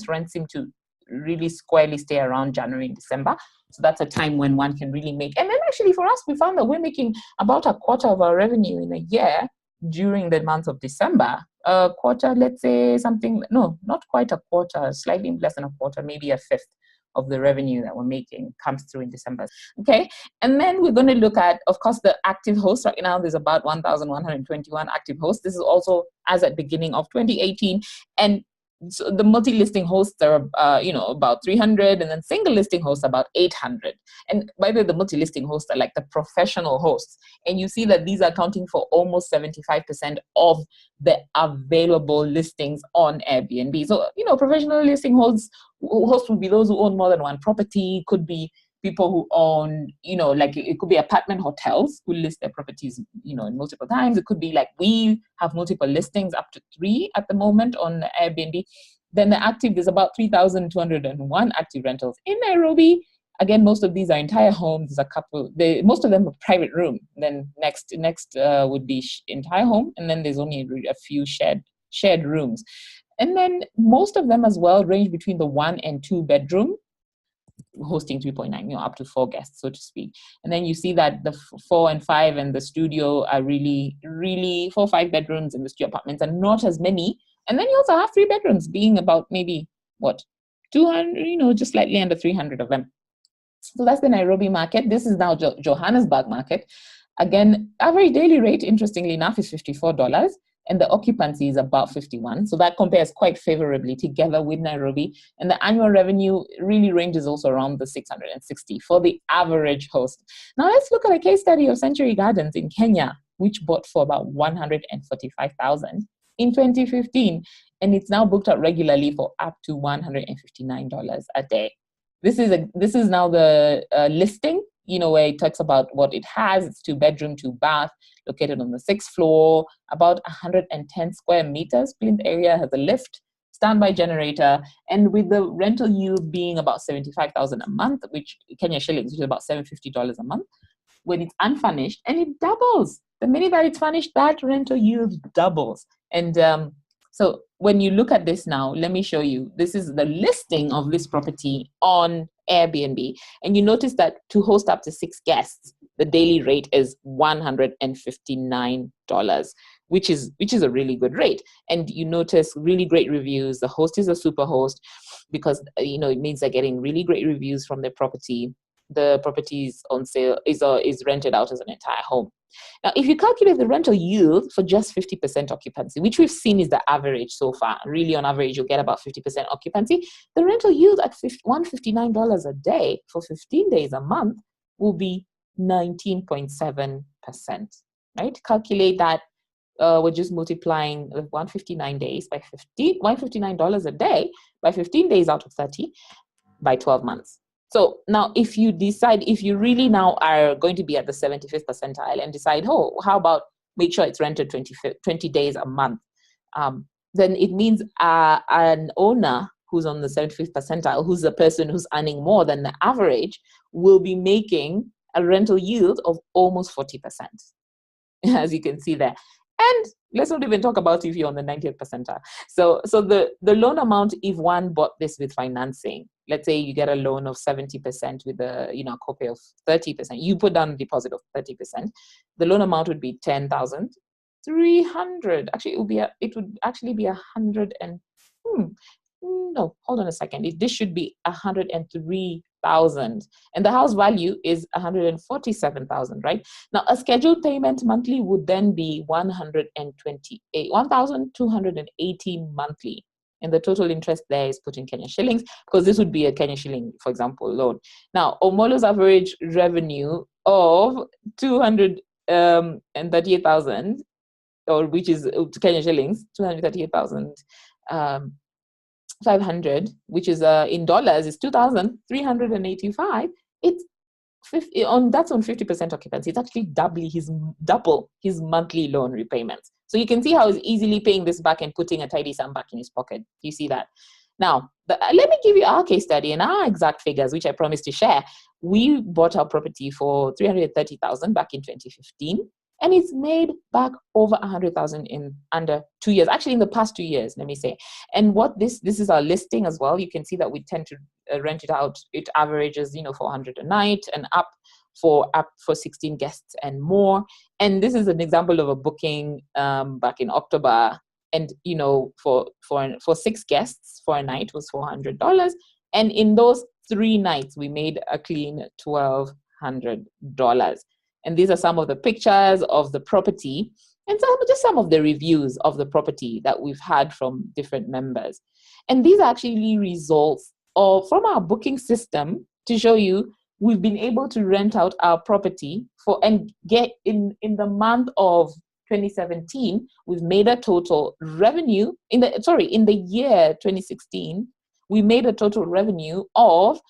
rents seem to really squarely stay around January and December. So that's a time when one can really make. And then actually for us, we found that we're making about a quarter of our revenue in a year during the month of December. A quarter, let's say not quite a quarter, slightly less than a quarter, maybe a fifth of the revenue that we're making comes through in December. Okay, and then we're going to look at, of course, the active hosts. Right now, there's about 1,121 active hosts. This is also as at beginning of 2018. And so the multi-listing hosts are, about 300, and then single listing hosts about 800. And by the way, the multi-listing hosts are like the professional hosts. And you see that these are accounting for almost 75% of the available listings on Airbnb. So, professional listing hosts would be those who own more than one property, could be people who own, like it could be apartment hotels who list their properties, in multiple times. It could be like we have multiple listings, up to 3 at the moment on Airbnb. Then the active, there's about 3,201 active rentals in Nairobi. Again, most of these are entire homes. There's a couple, most of them are private room. Then next would be entire home. And then there's only a few shared rooms. And then most of them as well range between the 1 and 2 bedroom, hosting 3.9, up to 4 guests, so to speak. And then you see that the 4 and 5 and the studio are really 4 or 5 bedrooms, and the studio apartments are not as many. And then you also have 3 bedrooms being about maybe 200, just slightly under 300 of them. So that's the Nairobi market. This is now Johannesburg market. Again, average daily rate, interestingly enough, is $54. And the occupancy is about 51. So that compares quite favorably together with Nairobi. And the annual revenue really ranges also around the 660 for the average host. Now let's look at a case study of Century Gardens in Kenya, which bought for about $145,000 in 2015. And it's now booked out regularly for up to $159 a day. This is now the listing, where it talks about what it has. It's 2 bedroom, 2 bath, located on the 6th floor, about 110 square meters. Plinth area, has a lift, standby generator, and with the rental yield being about 75,000 a month, which Kenya shillings, which is about $750 a month, when it's unfurnished, and it doubles. The minute that it's furnished, that rental yield doubles. And so when you look at this now, let me show you. This is the listing of this property on Airbnb. And you notice that to host up to 6 guests, the daily rate is $159, which is a really good rate. And you notice really great reviews. The host is a super host because, it means they're getting really great reviews from their property. The property is on sale, is rented out as an entire home. Now, if you calculate the rental yield for just 50% occupancy, which we've seen is the average so far, really on average, you'll get about 50% occupancy. The rental yield at $159 a day for 15 days a month will be 19.7%, right? Calculate that. We're just multiplying 159 days by $159 a day by 15 days out of 30 by 12 months. So now if you really now are going to be at the 75th percentile and decide, how about make sure it's rented 20 days a month, then it means an owner who's on the 75th percentile, who's the person who's earning more than the average, will be making a rental yield of almost 40%, as you can see there. And let's not even talk about if you're on the 90th percentile. So the loan amount, if one bought this with financing, let's say you get a loan of 70% with a copay of 30%, you put down a deposit of 30%, the loan amount would be 10,300. Actually, it would actually be 100 and no, hold on a second. This should be 103,000, and the house value is 147,000, right? Now, a scheduled payment monthly would then be 1,280 monthly, and the total interest there is put in Kenya shillings because this would be a Kenya shilling, for example, loan. Now, Omolo's average revenue of 238,000, or which is Kenya shillings, 238,000. 500, which is in dollars, is 2,385. It's 50 on that's on 50% occupancy. It's actually double his monthly loan repayments. So you can see how he's easily paying this back and putting a tidy sum back in his pocket. You see that? Now, let me give you our case study and our exact figures, which I promised to share. We bought our property for 330,000 back in 2015. And it's made back over 100,000 in under 2 years. Actually, in the past 2 years, let me say. And what this is our listing as well. You can see that we tend to rent it out. It averages, 400 a night and up for 16 guests and more. And this is an example of a booking back in October. And for 6 guests for a night was $400. And in those 3 nights, we made a clean $1,200. And these are some of the pictures of the property. and just some of the reviews of the property that we've had from different members. And these are actually results from our booking system to show you we've been able to rent out our property and get in the month of 2017, we've made a total revenue in the year 2016, we made a total revenue of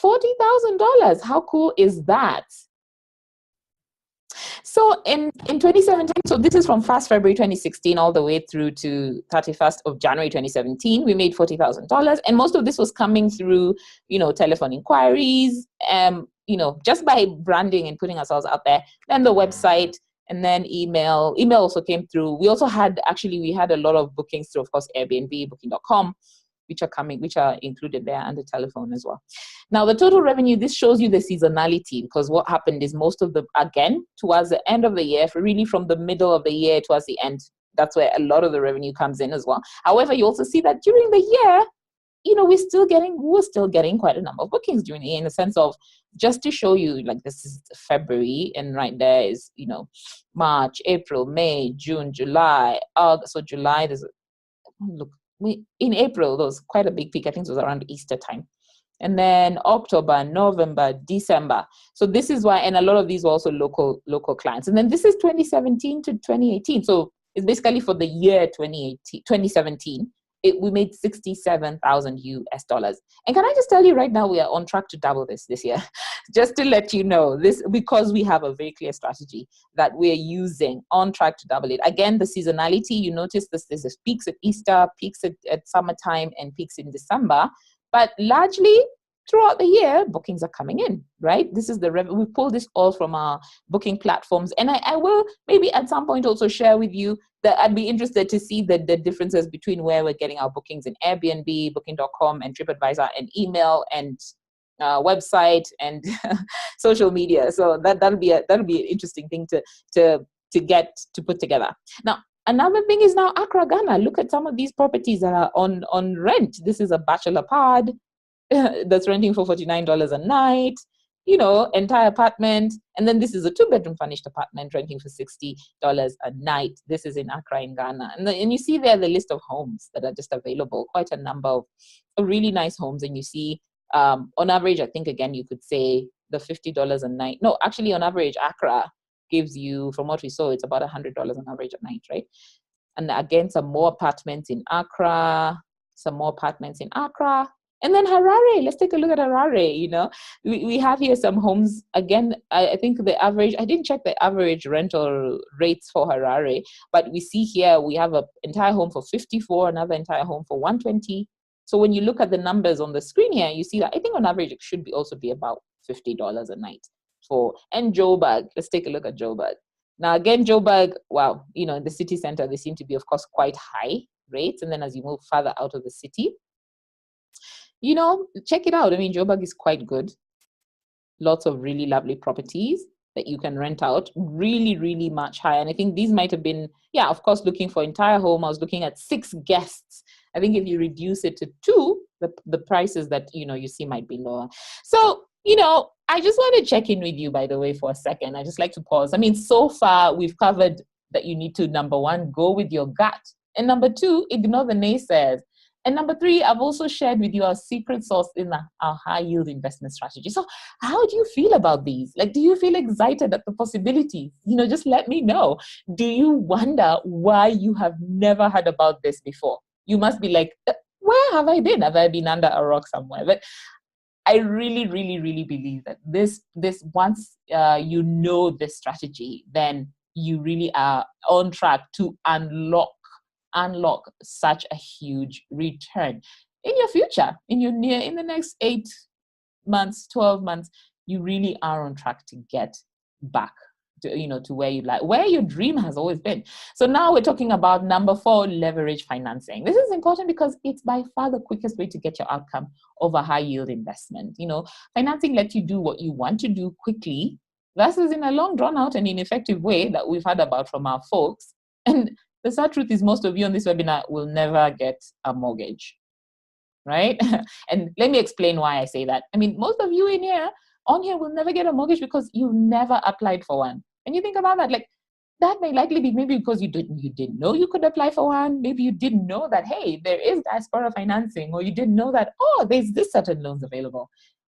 $40,000. How cool is that? So in 2017, so this is from 1st February 2016 all the way through to 31st of January 2017, we made $40,000. And most of this was coming through, telephone inquiries, just by branding and putting ourselves out there. Then the website, and then email. Email also came through. We also had a lot of bookings through, of course, Airbnb, booking.com, which are included there, and the telephone as well. Now, the total revenue, this shows you the seasonality, because what happened is most of again, towards the end of the year, really from the middle of the year towards the end, that's where a lot of the revenue comes in as well. However, you also see that during the year, we're still getting quite a number of bookings during the year, in the sense of, just to show you, like, this is February, and right there is, March, April, May, June, July, August. So July, in April, there was quite a big peak. I think it was around Easter time. And then October, November, December. So this is why, and a lot of these were also local clients. And then this is 2017 to 2018. So it's basically for the year 2017. We made $67,000. And can I just tell you right now, we are on track to double this year. Just to let you know this, because we have a very clear strategy that we're using, on track to double it. Again, the seasonality, you notice there's peaks at Easter, peaks at summertime, and peaks in December. But largely throughout the year, bookings are coming in, right? This is we pull this all from our booking platforms. And I will maybe at some point also share with you that I'd be interested to see the differences between where we're getting our bookings in Airbnb, booking.com, and TripAdvisor, and email, and website, and social media. So that'll be an interesting thing to put together. Now, another thing is now Accra, Ghana. Look at some of these properties that are on rent. This is a bachelor pad that's renting for $49 a night, entire apartment. And then this is a 2-bedroom furnished apartment renting for $60 a night. This is in Accra, in Ghana. And you see there the list of homes that are just available, quite a number of really nice homes. And you see, on average, I think, again, you could say the $50 a night. No, actually, on average, Accra gives you, from what we saw, it's about $100 on average a night, right? And again, some more apartments in Accra, and then Harare. Let's take a look at Harare. We have here some homes. Again, I think the average, I didn't check the average rental rates for Harare, but we see here we have an entire home for 54, another entire home for 120. So when you look at the numbers on the screen here, you see that I think on average it should also be about $50 a night. And Joburg, let's take a look at Joburg. Now again, Joburg, wow, in the city center, they seem to be, of course, quite high rates. And then as you move further out of the city, check it out. I mean, Joburg is quite good. Lots of really lovely properties that you can rent out, really, really much higher. And I think these might have been, of course, looking for entire home. I was looking at 6 guests. I think if you reduce it to 2, the prices that, you see might be lower. So, I just want to check in with you, by the way, for a second. I just like to pause. I mean, so far we've covered that you need to, number 1, go with your gut. And number 2, ignore the naysayers. And number 3, I've also shared with you our secret sauce in our high yield investment strategy. So how do you feel about these? Like, do you feel excited at the possibilities? Just let me know. Do you wonder why you have never heard about this before? You must be like, where have I been? Have I been under a rock somewhere? But I really, really, really believe that this once you know this strategy, then you really are on track to unlock such a huge return in your future, in the next 8 months, 12 months. You really are on track to get back to where where your dream has always been. So now we're talking about number 4, leverage financing. This is important because it's by far the quickest way to get your outcome of a high yield investment. Financing lets you do what you want to do quickly, versus in a long, drawn out and ineffective way that we've heard about from our folks. And the sad truth is, most of you on this webinar will never get a mortgage, right? And let me explain why I say that. I mean, most of you on here will never get a mortgage because you've never applied for one. And you think about that, like, that may likely be maybe because you didn't know you could apply for one. Maybe you didn't know that, hey, there is diaspora financing, or you didn't know that, oh, there's this certain loans available.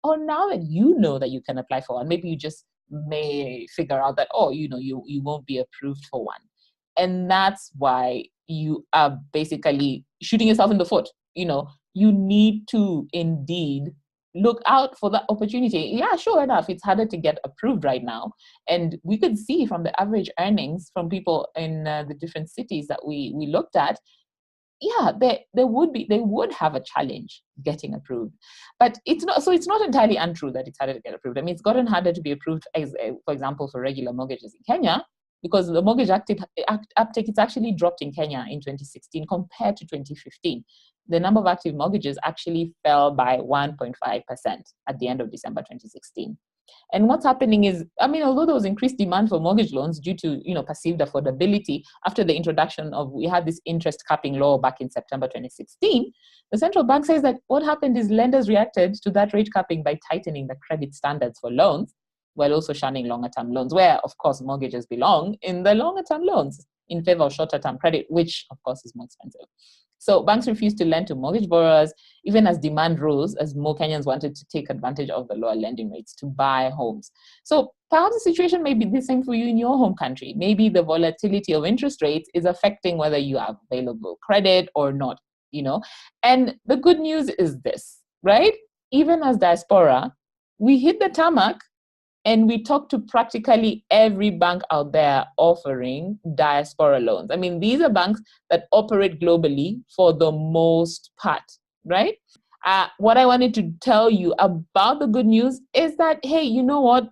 Or now that you know that you can apply for one, maybe you just may figure out that, oh, you won't be approved for one. And that's why you are basically shooting yourself in the foot. You need to indeed look out for that opportunity. Yeah, sure enough, it's harder to get approved right now. And we could see from the average earnings from people in the different cities that we looked at, yeah, they would have a challenge getting approved. But it's not entirely untrue that it's harder to get approved. I mean, it's gotten harder to be approved, for example, for regular mortgages in Kenya, because the mortgage uptake it's actually dropped in Kenya in 2016 compared to 2015. The number of active mortgages actually fell by 1.5% at the end of December 2016. And what's happening is, I mean, although there was increased demand for mortgage loans due to, perceived affordability after the introduction of, we had this interest capping law back in September 2016, the central bank says that what happened is lenders reacted to that rate capping by tightening the credit standards for loans, while also shunning longer term loans, where, of course, mortgages belong in the longer term loans in favor of shorter term credit, which, of course, is more expensive. So banks refused to lend to mortgage borrowers, even as demand rose, as more Kenyans wanted to take advantage of the lower lending rates to buy homes. So perhaps the situation may be the same for you in your home country. Maybe the volatility of interest rates is affecting whether you have available credit or not, And the good news is this, right? Even as diaspora, we hit the tarmac and we talked to practically every bank out there offering diaspora loans. I mean, these are banks that operate globally for the most part, right? What I wanted to tell you about the good news is that, hey, you know what?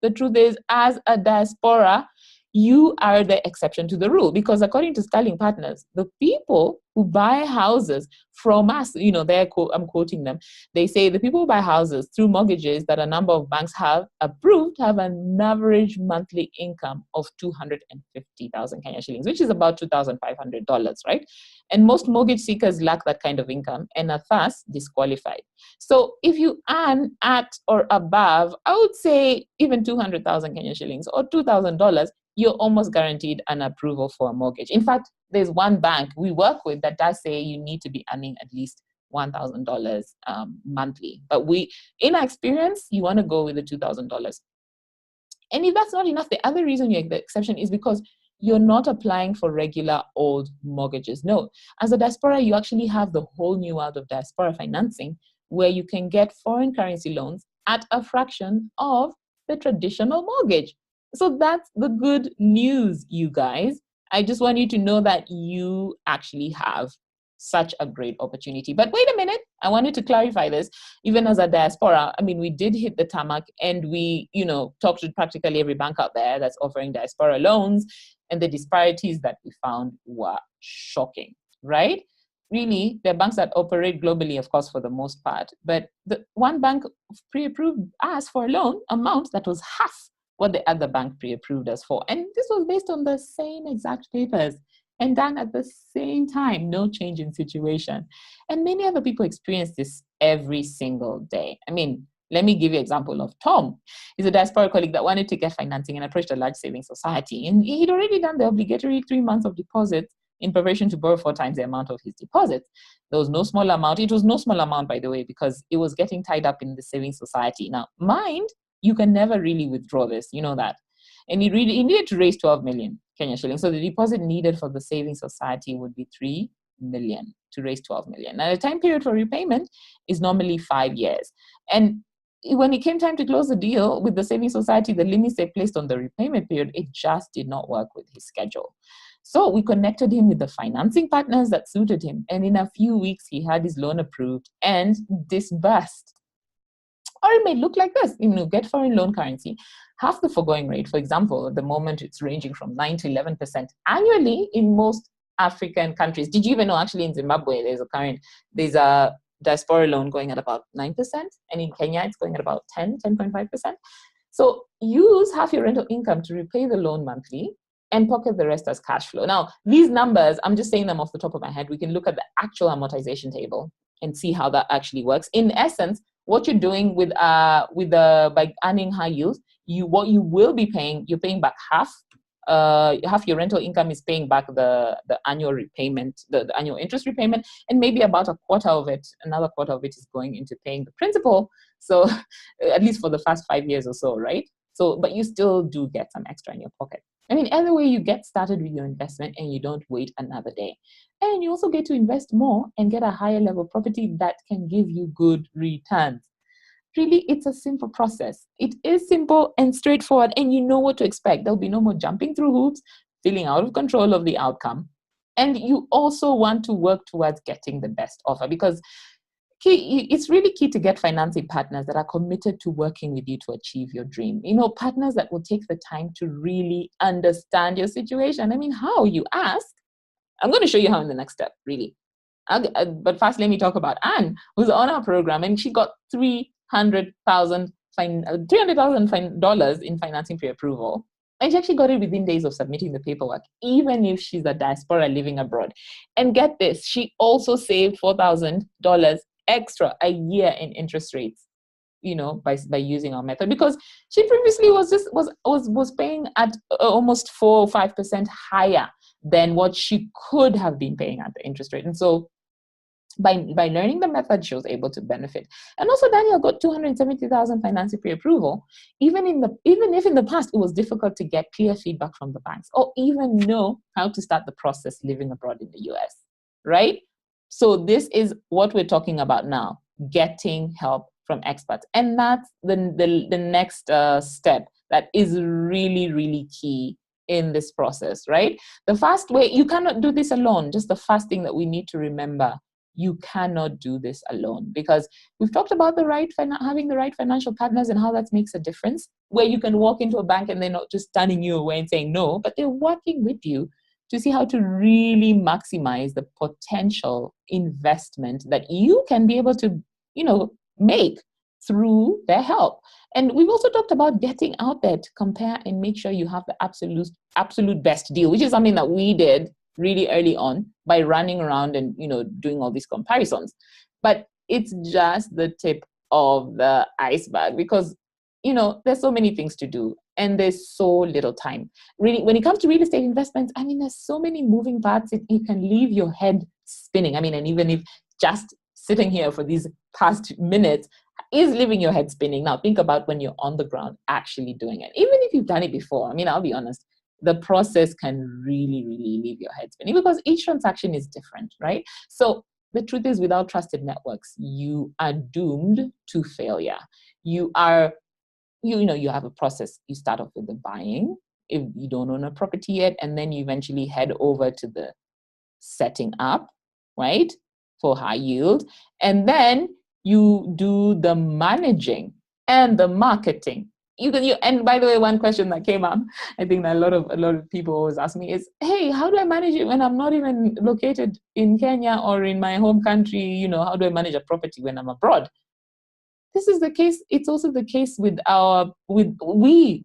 The truth is, as a diaspora, you are the exception to the rule, because according to Sterling Partners, the people who buy houses from us, I'm quoting them, they say the people who buy houses through mortgages that a number of banks have approved have an average monthly income of 250,000 Kenya shillings, which is about $2,500, right? And most mortgage seekers lack that kind of income and are thus disqualified. So if you earn at or above, I would say even 200,000 Kenya shillings or $2,000, you're almost guaranteed an approval for a mortgage. In fact, there's one bank we work with that does say you need to be earning at least $1,000 monthly. But in our experience, you want to go with the $2,000. And if that's not enough, the other reason you're the exception is because you're not applying for regular old mortgages. No, as a diaspora, you actually have the whole new world of diaspora financing, where you can get foreign currency loans at a fraction of the traditional mortgage. So that's the good news, you guys. I just want you to know that you actually have such a great opportunity. But wait a minute, I wanted to clarify this. Even as a diaspora, I mean, we did hit the tarmac and we, talked to practically every bank out there that's offering diaspora loans, and the disparities that we found were shocking, right? Really, there are banks that operate globally, of course, for the most part, but the one bank pre-approved us for a loan amount that was half what the other bank pre-approved us for. And this was based on the same exact papers and done at the same time, no change in situation. And many other people experience this every single day. I mean, let me give you an example of Tom. He's a diaspora colleague that wanted to get financing and approached a large savings society. And he'd already done the obligatory 3 months of deposits in preparation to borrow 4 times the amount of his deposits. There was no small amount. It was no small amount, by the way, because it was getting tied up in the savings society. Now, mind, you can never really withdraw this, you know that. And he needed to raise 12 million Kenya shillings. So the deposit needed for the savings society would be 3 million to raise 12 million. Now, the time period for repayment is normally 5 years. And when it came time to close the deal with the savings society, the limits they placed on the repayment period, it just did not work with his schedule. So we connected him with the financing partners that suited him. And in a few weeks, he had his loan approved and disbursed. Or it may look like this, get foreign loan currency. Half the foregoing rate, for example, at the moment it's ranging from 9 to 11% annually in most African countries. Did you even know actually in Zimbabwe, there's a diaspora loan going at about 9%, and in Kenya it's going at about 10.5%. So use half your rental income to repay the loan monthly and pocket the rest as cash flow. Now, these numbers, I'm just saying them off the top of my head. We can look at the actual amortization table and see how that actually works. In essence, what you're doing by earning high yields, what you will be paying, you're paying back half half your rental income is paying back the annual repayment, the annual interest repayment, and maybe about a quarter of it, another quarter of it is going into paying the principal. So at least for the first 5 years or so, right? So, but you still do get some extra in your pocket. I mean, either way, you get started with your investment and you don't wait another day. And you also get to invest more and get a higher level property that can give you good returns. Really, it's a simple process. It is simple and straightforward, and you know what to expect. There'll be no more jumping through hoops, feeling out of control of the outcome. And you also want to work towards getting the best offer, because it's really key to get financing partners that are committed to working with you to achieve your dream. You know, partners that will take the time to really understand your situation. I mean, how, you ask? I'm going to show you how in the next step, really. But first, let me talk about Anne, who's on our program, and she got $300,000 in financing pre-approval. And she actually got it within days of submitting the paperwork, even if she's a diaspora living abroad. And get this, she also saved $4,000 extra a year in interest rates, you know, by using our method, because she previously was paying at almost 4 or 5% higher than what she could have been paying at the interest rate. And so by learning the method, she was able to benefit. And also Daniel got $270,000 financing pre-approval, even if in the past it was difficult to get clear feedback from the banks or even know how to start the process living abroad in the US, right? So this is what we're talking about now, getting help from experts. And that's the next step that is really, really key in this process, right? The first way, you cannot do this alone. Just the first thing that we need to remember, you cannot do this alone, because we've talked about having the right financial partners and how that makes a difference, where you can walk into a bank and they're not just turning you away and saying no, but they're working with you to see how to really maximize the potential investment that you can be able to, you know, make through their help. And we've also talked about getting out there to compare and make sure you have the absolute best deal, which is something that we did really early on by running around and, you know, doing all these comparisons. But it's just the tip of the iceberg, because, you know, there's so many things to do and there's so little time. Really, when it comes to real estate investments, I mean, there's so many moving parts, it can leave your head spinning. I mean, and even if just sitting here for these past minutes is leaving your head spinning, now think about when you're on the ground actually doing it. Even if you've done it before, I mean, I'll be honest, the process can really, really leave your head spinning because each transaction is different, right? So the truth is, without trusted networks, you are doomed to failure. You have a process. You start off with the buying, if you don't own a property yet, and then you eventually head over to the setting up, right, for high yield. And then you do the managing and the marketing. And by the way, one question that came up, I think that a lot of people always ask me is, hey, how do I manage it when I'm not even located in Kenya or in my home country? You know, how do I manage a property when I'm abroad? This is the case. It's also the case we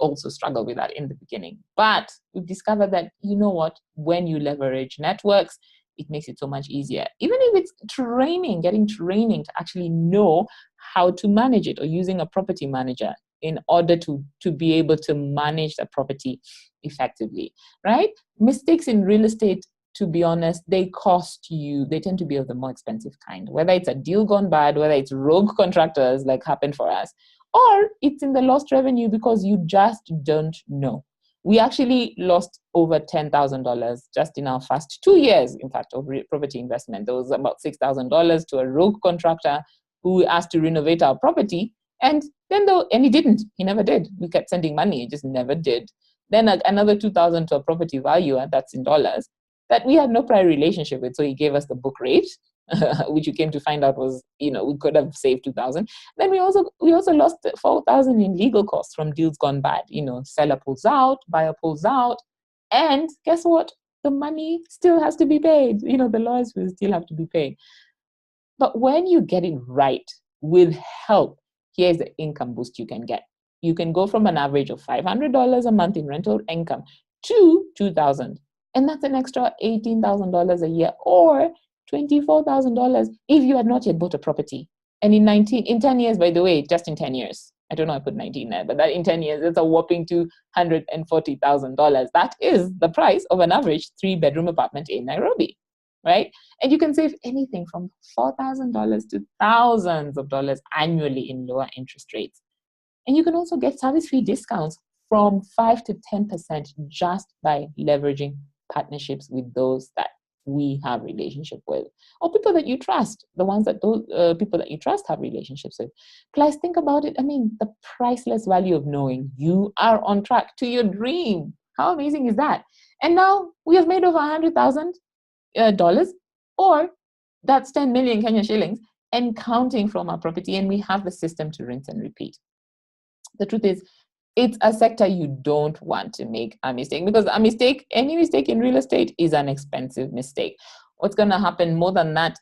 also struggle with that in the beginning. But we've discovered that, you know what, when you leverage networks, it makes it so much easier. Even if it's getting training to actually know how to manage it, or using a property manager in order to be able to manage the property effectively, right? Mistakes in real estate, to be honest, they tend to be of the more expensive kind, whether it's a deal gone bad, whether it's rogue contractors like happened for us, or it's in the lost revenue because you just don't know. We actually lost over $10,000 just in our first 2 years, in fact, of property investment. There was about $6,000 to a rogue contractor who asked to renovate our property. And he didn't. He never did. We kept sending money. He just never did. Then another $2,000 to a property valuer, that's in dollars, that we had no prior relationship with. So he gave us the book rate, which you came to find out was, you know, we could have saved $2,000. Then we also lost $4,000 in legal costs from deals gone bad. You know, seller pulls out, buyer pulls out, and guess what? The money still has to be paid. You know, the lawyers will still have to be paid. But when you get it right with help, here's the income boost you can get. You can go from an average of $500 a month in rental income to $2,000. And that's an extra $18,000 a year, or $24,000 if you had not yet bought a property. And in 10 years, by the way, just in 10 years, I don't know, I put 19 there, but that in 10 years, it's a whopping $240,000. That is the price of an average 3-bedroom apartment in Nairobi, right? And you can save anything from $4,000 to thousands of dollars annually in lower interest rates. And you can also get service fee discounts from 5 to 10% just by leveraging partnerships with those that we have relationship with, or people that you trust, the ones that those people that you trust have relationships with. Plus, think about it. I mean, the priceless value of knowing you are on track to your dream. How amazing is that? And now we have made over $100,000, or that's 10 million Kenya shillings, and counting from our property, and we have the system to rinse and repeat. The truth is, it's a sector you don't want to make a mistake, because any mistake in real estate is an expensive mistake. What's going to happen more than that?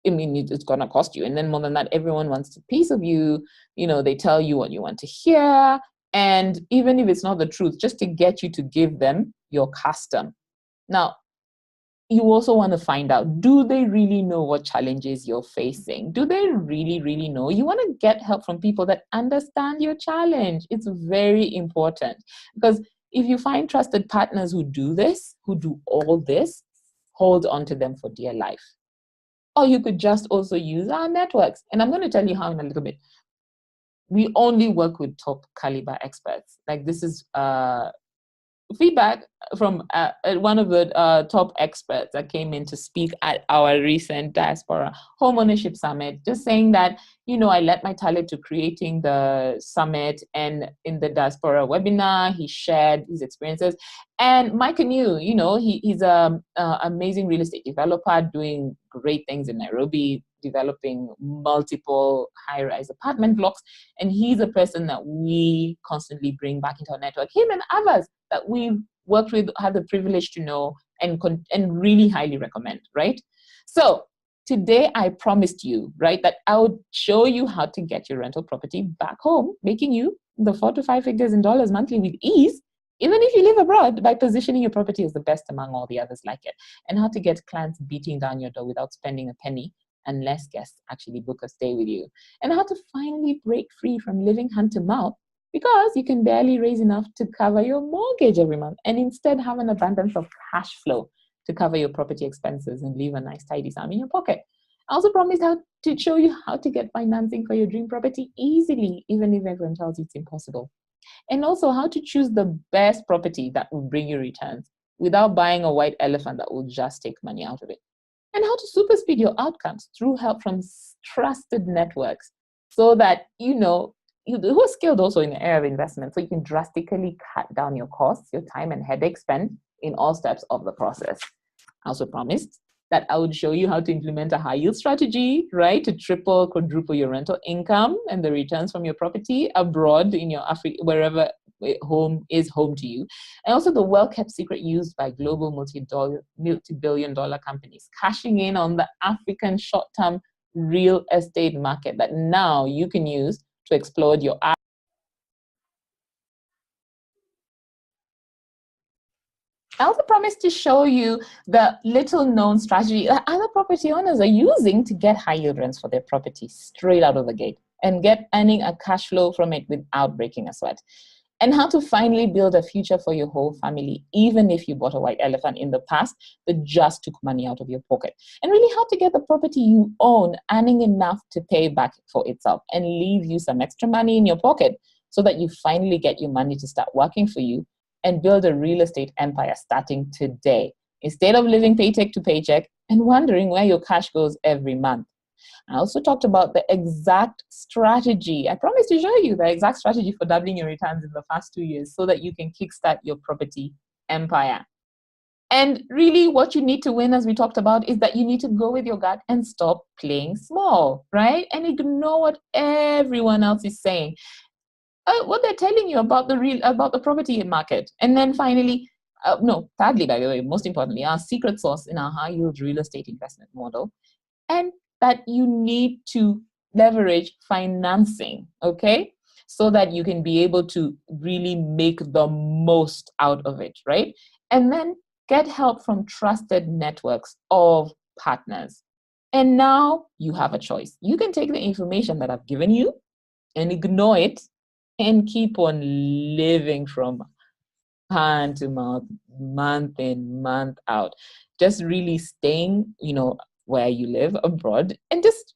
I mean, it's going to cost you. And then more than that, everyone wants a piece of you. You know, they tell you what you want to hear. And even if it's not the truth, just to get you to give them your custom. Now, you also want to find out, do they really know what challenges you're facing? Do they really know? You want to get help from people that understand your challenge. It's very important, because if you find trusted partners who do this, who do all this, hold on to them for dear life. Or you could just also use our networks. And I'm going to tell you how in a little bit. We only work with top caliber experts. Like, this is feedback from one of the top experts that came in to speak at our recent Diaspora Homeownership Summit, just saying that, you know, I led my talent to creating the summit, and in the Diaspora webinar, he shared his experiences. And Mike knew, you know, he's an amazing real estate developer doing great things in Nairobi, developing multiple high-rise apartment blocks. And he's a person that we constantly bring back into our network, him and others that we've worked with, had the privilege to know, and really highly recommend, right? So today I promised you, right, that I would show you how to get your rental property back home, making you the 4 to 5 figures in dollars monthly with ease, even if you live abroad, by positioning your property as the best among all the others like it, and how to get clients beating down your door without spending a penny unless guests actually book a stay with you, and how to finally break free from living hand to mouth, because you can barely raise enough to cover your mortgage every month, and instead have an abundance of cash flow to cover your property expenses and leave a nice tidy sum in your pocket. I also promised to show you how to get financing for your dream property easily, even if everyone tells you it's impossible. And also how to choose the best property that will bring you returns without buying a white elephant that will just take money out of it. And how to super speed your outcomes through help from trusted networks, so that, you know, who are skilled also in the area of investment, so you can drastically cut down your costs, your time and headache spent in all steps of the process. I also promised that I would show you how to implement a high yield strategy, right, to triple, quadruple your rental income and the returns from your property abroad in your wherever home is home to you. And also the well-kept secret used by global multi-billion-dollar companies cashing in on the African short-term real estate market that now you can use to explode your I also promised to show you the little known strategy that other property owners are using to get high yield rents for their property straight out of the gate and get earning a cash flow from it without breaking a sweat. And how to finally build a future for your whole family, even if you bought a white elephant in the past that just took money out of your pocket. And really how to get the property you own earning enough to pay back for itself and leave you some extra money in your pocket, so that you finally get your money to start working for you and build a real estate empire starting today, instead of living paycheck to paycheck and wondering where your cash goes every month. I also talked about the exact strategy. I promised to show you the exact strategy for doubling your returns in the first 2 years, so that you can kickstart your property empire. And really what you need to win, as we talked about, is that you need to go with your gut and stop playing small, right? And ignore what everyone else is saying, what they're telling you about the property market. And then finally, thirdly, by the way, most importantly, our secret sauce in our high yield real estate investment model, and that you need to leverage financing, okay? So that you can be able to really make the most out of it, right? And then get help from trusted networks of partners. And now you have a choice. You can take the information that I've given you and ignore it and keep on living from hand to mouth, month in, month out, just really staying, where you live abroad, and just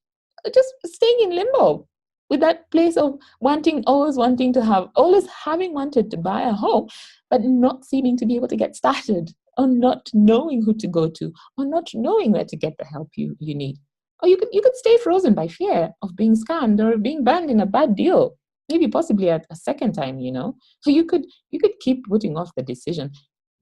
staying in limbo with that place of always having wanted to buy a home, but not seeming to be able to get started, or not knowing who to go to, or not knowing where to get the help you need. Or you could stay frozen by fear of being scammed or being banned in a bad deal, maybe possibly a second time. So you could keep putting off the decision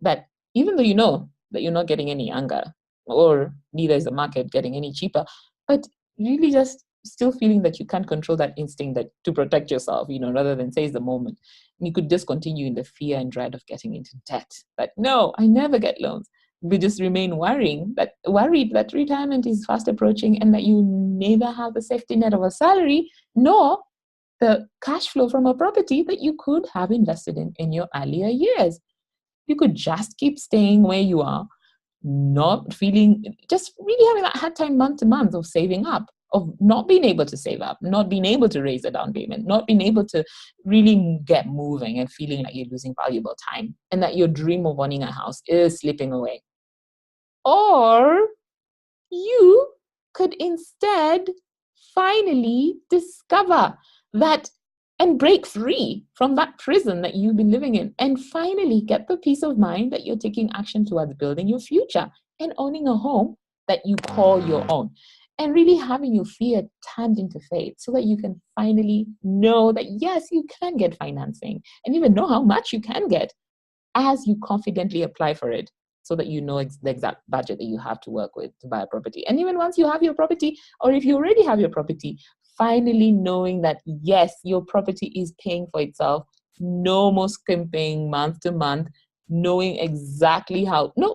that, even though you know that you're not getting any younger, or neither is the market getting any cheaper, but really just still feeling that you can't control that instinct that to protect yourself, rather than seize the moment. And you could just continue in the fear and dread of getting into debt. That, no, I never get loans. We just remain worried that retirement is fast approaching, and that you neither have the safety net of a salary nor the cash flow from a property that you could have invested in your earlier years. You could just keep staying where you are, just really having that hard time month to month of saving up, of not being able to save up, not being able to raise a down payment, not being able to really get moving, and feeling like you're losing valuable time, and that your dream of owning a house is slipping away. Or you could instead finally discover that and break free from that prison that you've been living in, and finally get the peace of mind that you're taking action towards building your future and owning a home that you call your own, and really having your fear turned into faith, so that you can finally know that, yes, you can get financing, and even know how much you can get as you confidently apply for it, so that you know the exact budget that you have to work with to buy a property. And even once you have your property, or if you already have your property, finally knowing that, yes, your property is paying for itself, no more skimping month to month, knowing exactly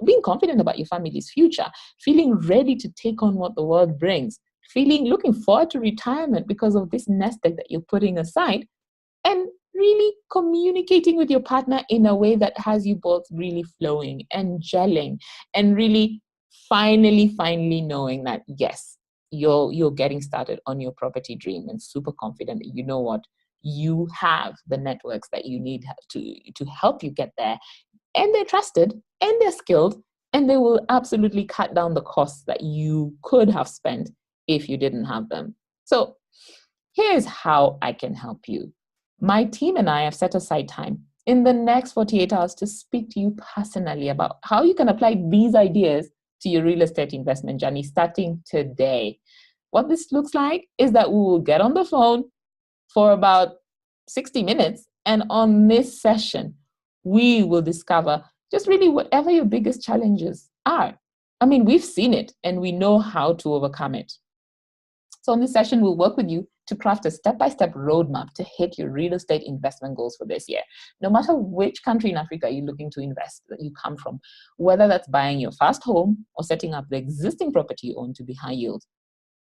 being confident about your family's future, feeling ready to take on what the world brings, looking forward to retirement because of this nest egg that you're putting aside, and really communicating with your partner in a way that has you both really flowing and gelling, and really finally knowing that, yes, you're getting started on your property dream, and super confident that you know what, you have the networks that you need to help you get there, and they're trusted, and they're skilled, and they will absolutely cut down the costs that you could have spent if you didn't have them. So here's how I can help you. My team and I have set aside time in the next 48 hours to speak to you personally about how you can apply these ideas to your real estate investment journey starting today. What this looks like is that we will get on the phone for about 60 minutes. And on this session, we will discover just really whatever your biggest challenges are. I mean, we've seen it and we know how to overcome it. So on this session, we'll work with you to craft a step-by-step roadmap to hit your real estate investment goals for this year. No matter which country in Africa you're looking to invest, that you come from, whether that's buying your first home or setting up the existing property you own to be high yield.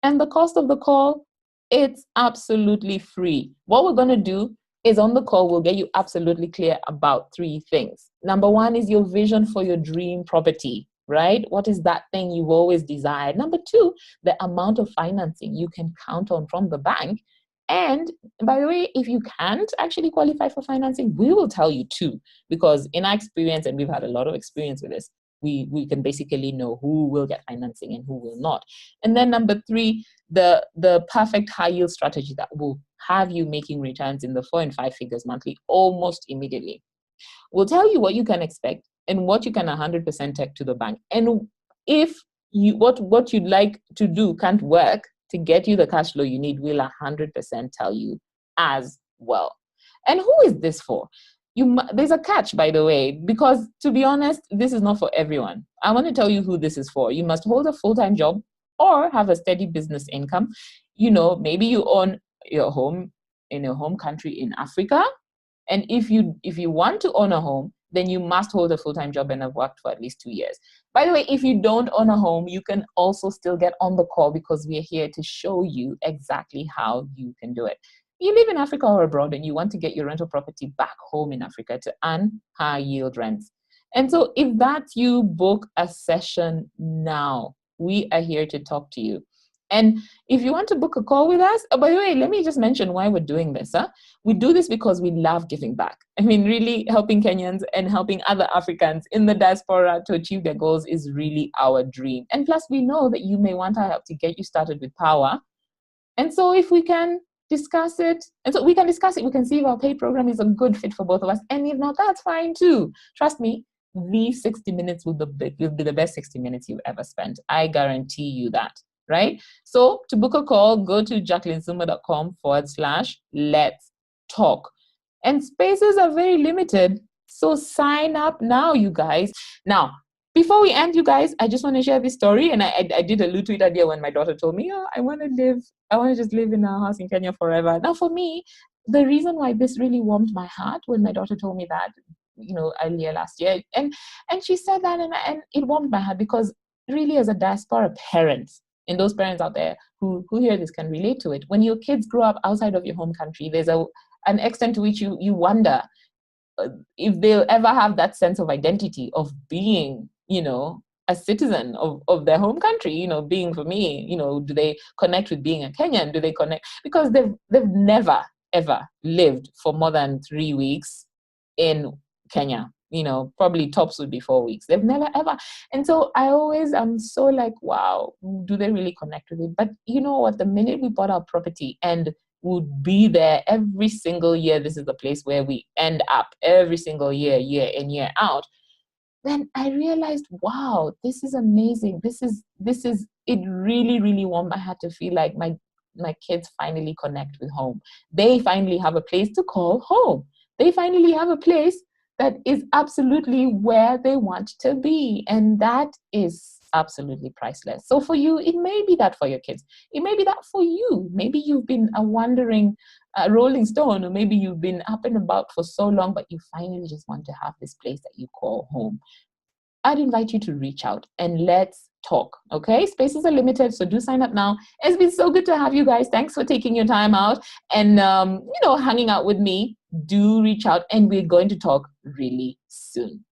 And the cost of the call, it's absolutely free. What we're going to do is, on the call, we'll get you absolutely clear about 3 things. Number 1 is your vision for your dream property, right? What is that thing you've always desired? Number 2, the amount of financing you can count on from the bank. And by the way, if you can't actually qualify for financing, we will tell you too, because in our experience, and we've had a lot of experience with this, we can basically know who will get financing and who will not. And then number 3, the perfect high yield strategy that will have you making returns in the 4 and 5 figures monthly almost immediately. We'll tell you what you can expect and what you can 100% take to the bank. And if what you'd like to do can't work to get you the cash flow you need, we'll 100% tell you as well. And who is this for? There's a catch, by the way, because to be honest, this is not for everyone. I want to tell you who this is for. You must hold a full-time job or have a steady business income. Maybe you own your home in your home country in Africa. And if you want to own a home, then you must hold a full-time job and have worked for at least 2 years. By the way, if you don't own a home, you can also still get on the call, because we're here to show you exactly how you can do it. You live in Africa or abroad and you want to get your rental property back home in Africa to earn high yield rents. And so if that's you, book a session now. We are here to talk to you. And if you want to book a call with us, oh, by the way, let me just mention why we're doing this. We do this because we love giving back. I mean, really helping Kenyans and helping other Africans in the diaspora to achieve their goals is really our dream. And plus, we know that you may want our help to get you started with power. And so if we can discuss it, and so we can discuss it, we can see if our paid program is a good fit for both of us. And if not, that's fine too. Trust me, these 60 minutes will be the best 60 minutes you've ever spent. I guarantee you that. Right? So to book a call, go to jacquelinezuma.com/let's talk. And spaces are very limited. So sign up now, you guys. Now, before we end, you guys, I just want to share this story. And I did allude to it earlier when my daughter told me, I want to just live in a house in Kenya forever. Now, for me, the reason why this really warmed my heart when my daughter told me that, earlier last year, and she said that, and it warmed my heart because really, as a diaspora parent, and those parents out there who hear this can relate to it. When your kids grow up outside of your home country, there's an extent to which you wonder if they'll ever have that sense of identity of being, a citizen of their home country, being, for me, do they connect with being a Kenyan? Do they connect? Because they've never, ever lived for more than 3 weeks in Kenya. Probably tops would be 4 weeks. They've never ever. And so I always am so like, wow, do they really connect with it? But you know what? The minute we bought our property and would be there every single year, this is the place where we end up every single year in, year out, then I realized, wow, this is amazing. This is, it really, really warmed my heart to feel like my kids finally connect with home. They finally have a place to call home. They finally have a place that is absolutely where they want to be. And that is absolutely priceless. So for you, it may be that for your kids. It may be that for you. Maybe you've been a wandering rolling stone, or maybe you've been up and about for so long, but you finally just want to have this place that you call home. I'd invite you to reach out and let's talk, okay? Spaces are limited, so do sign up now. It's been so good to have you guys. Thanks for taking your time out and, hanging out with me. Do reach out, and we're going to talk really soon.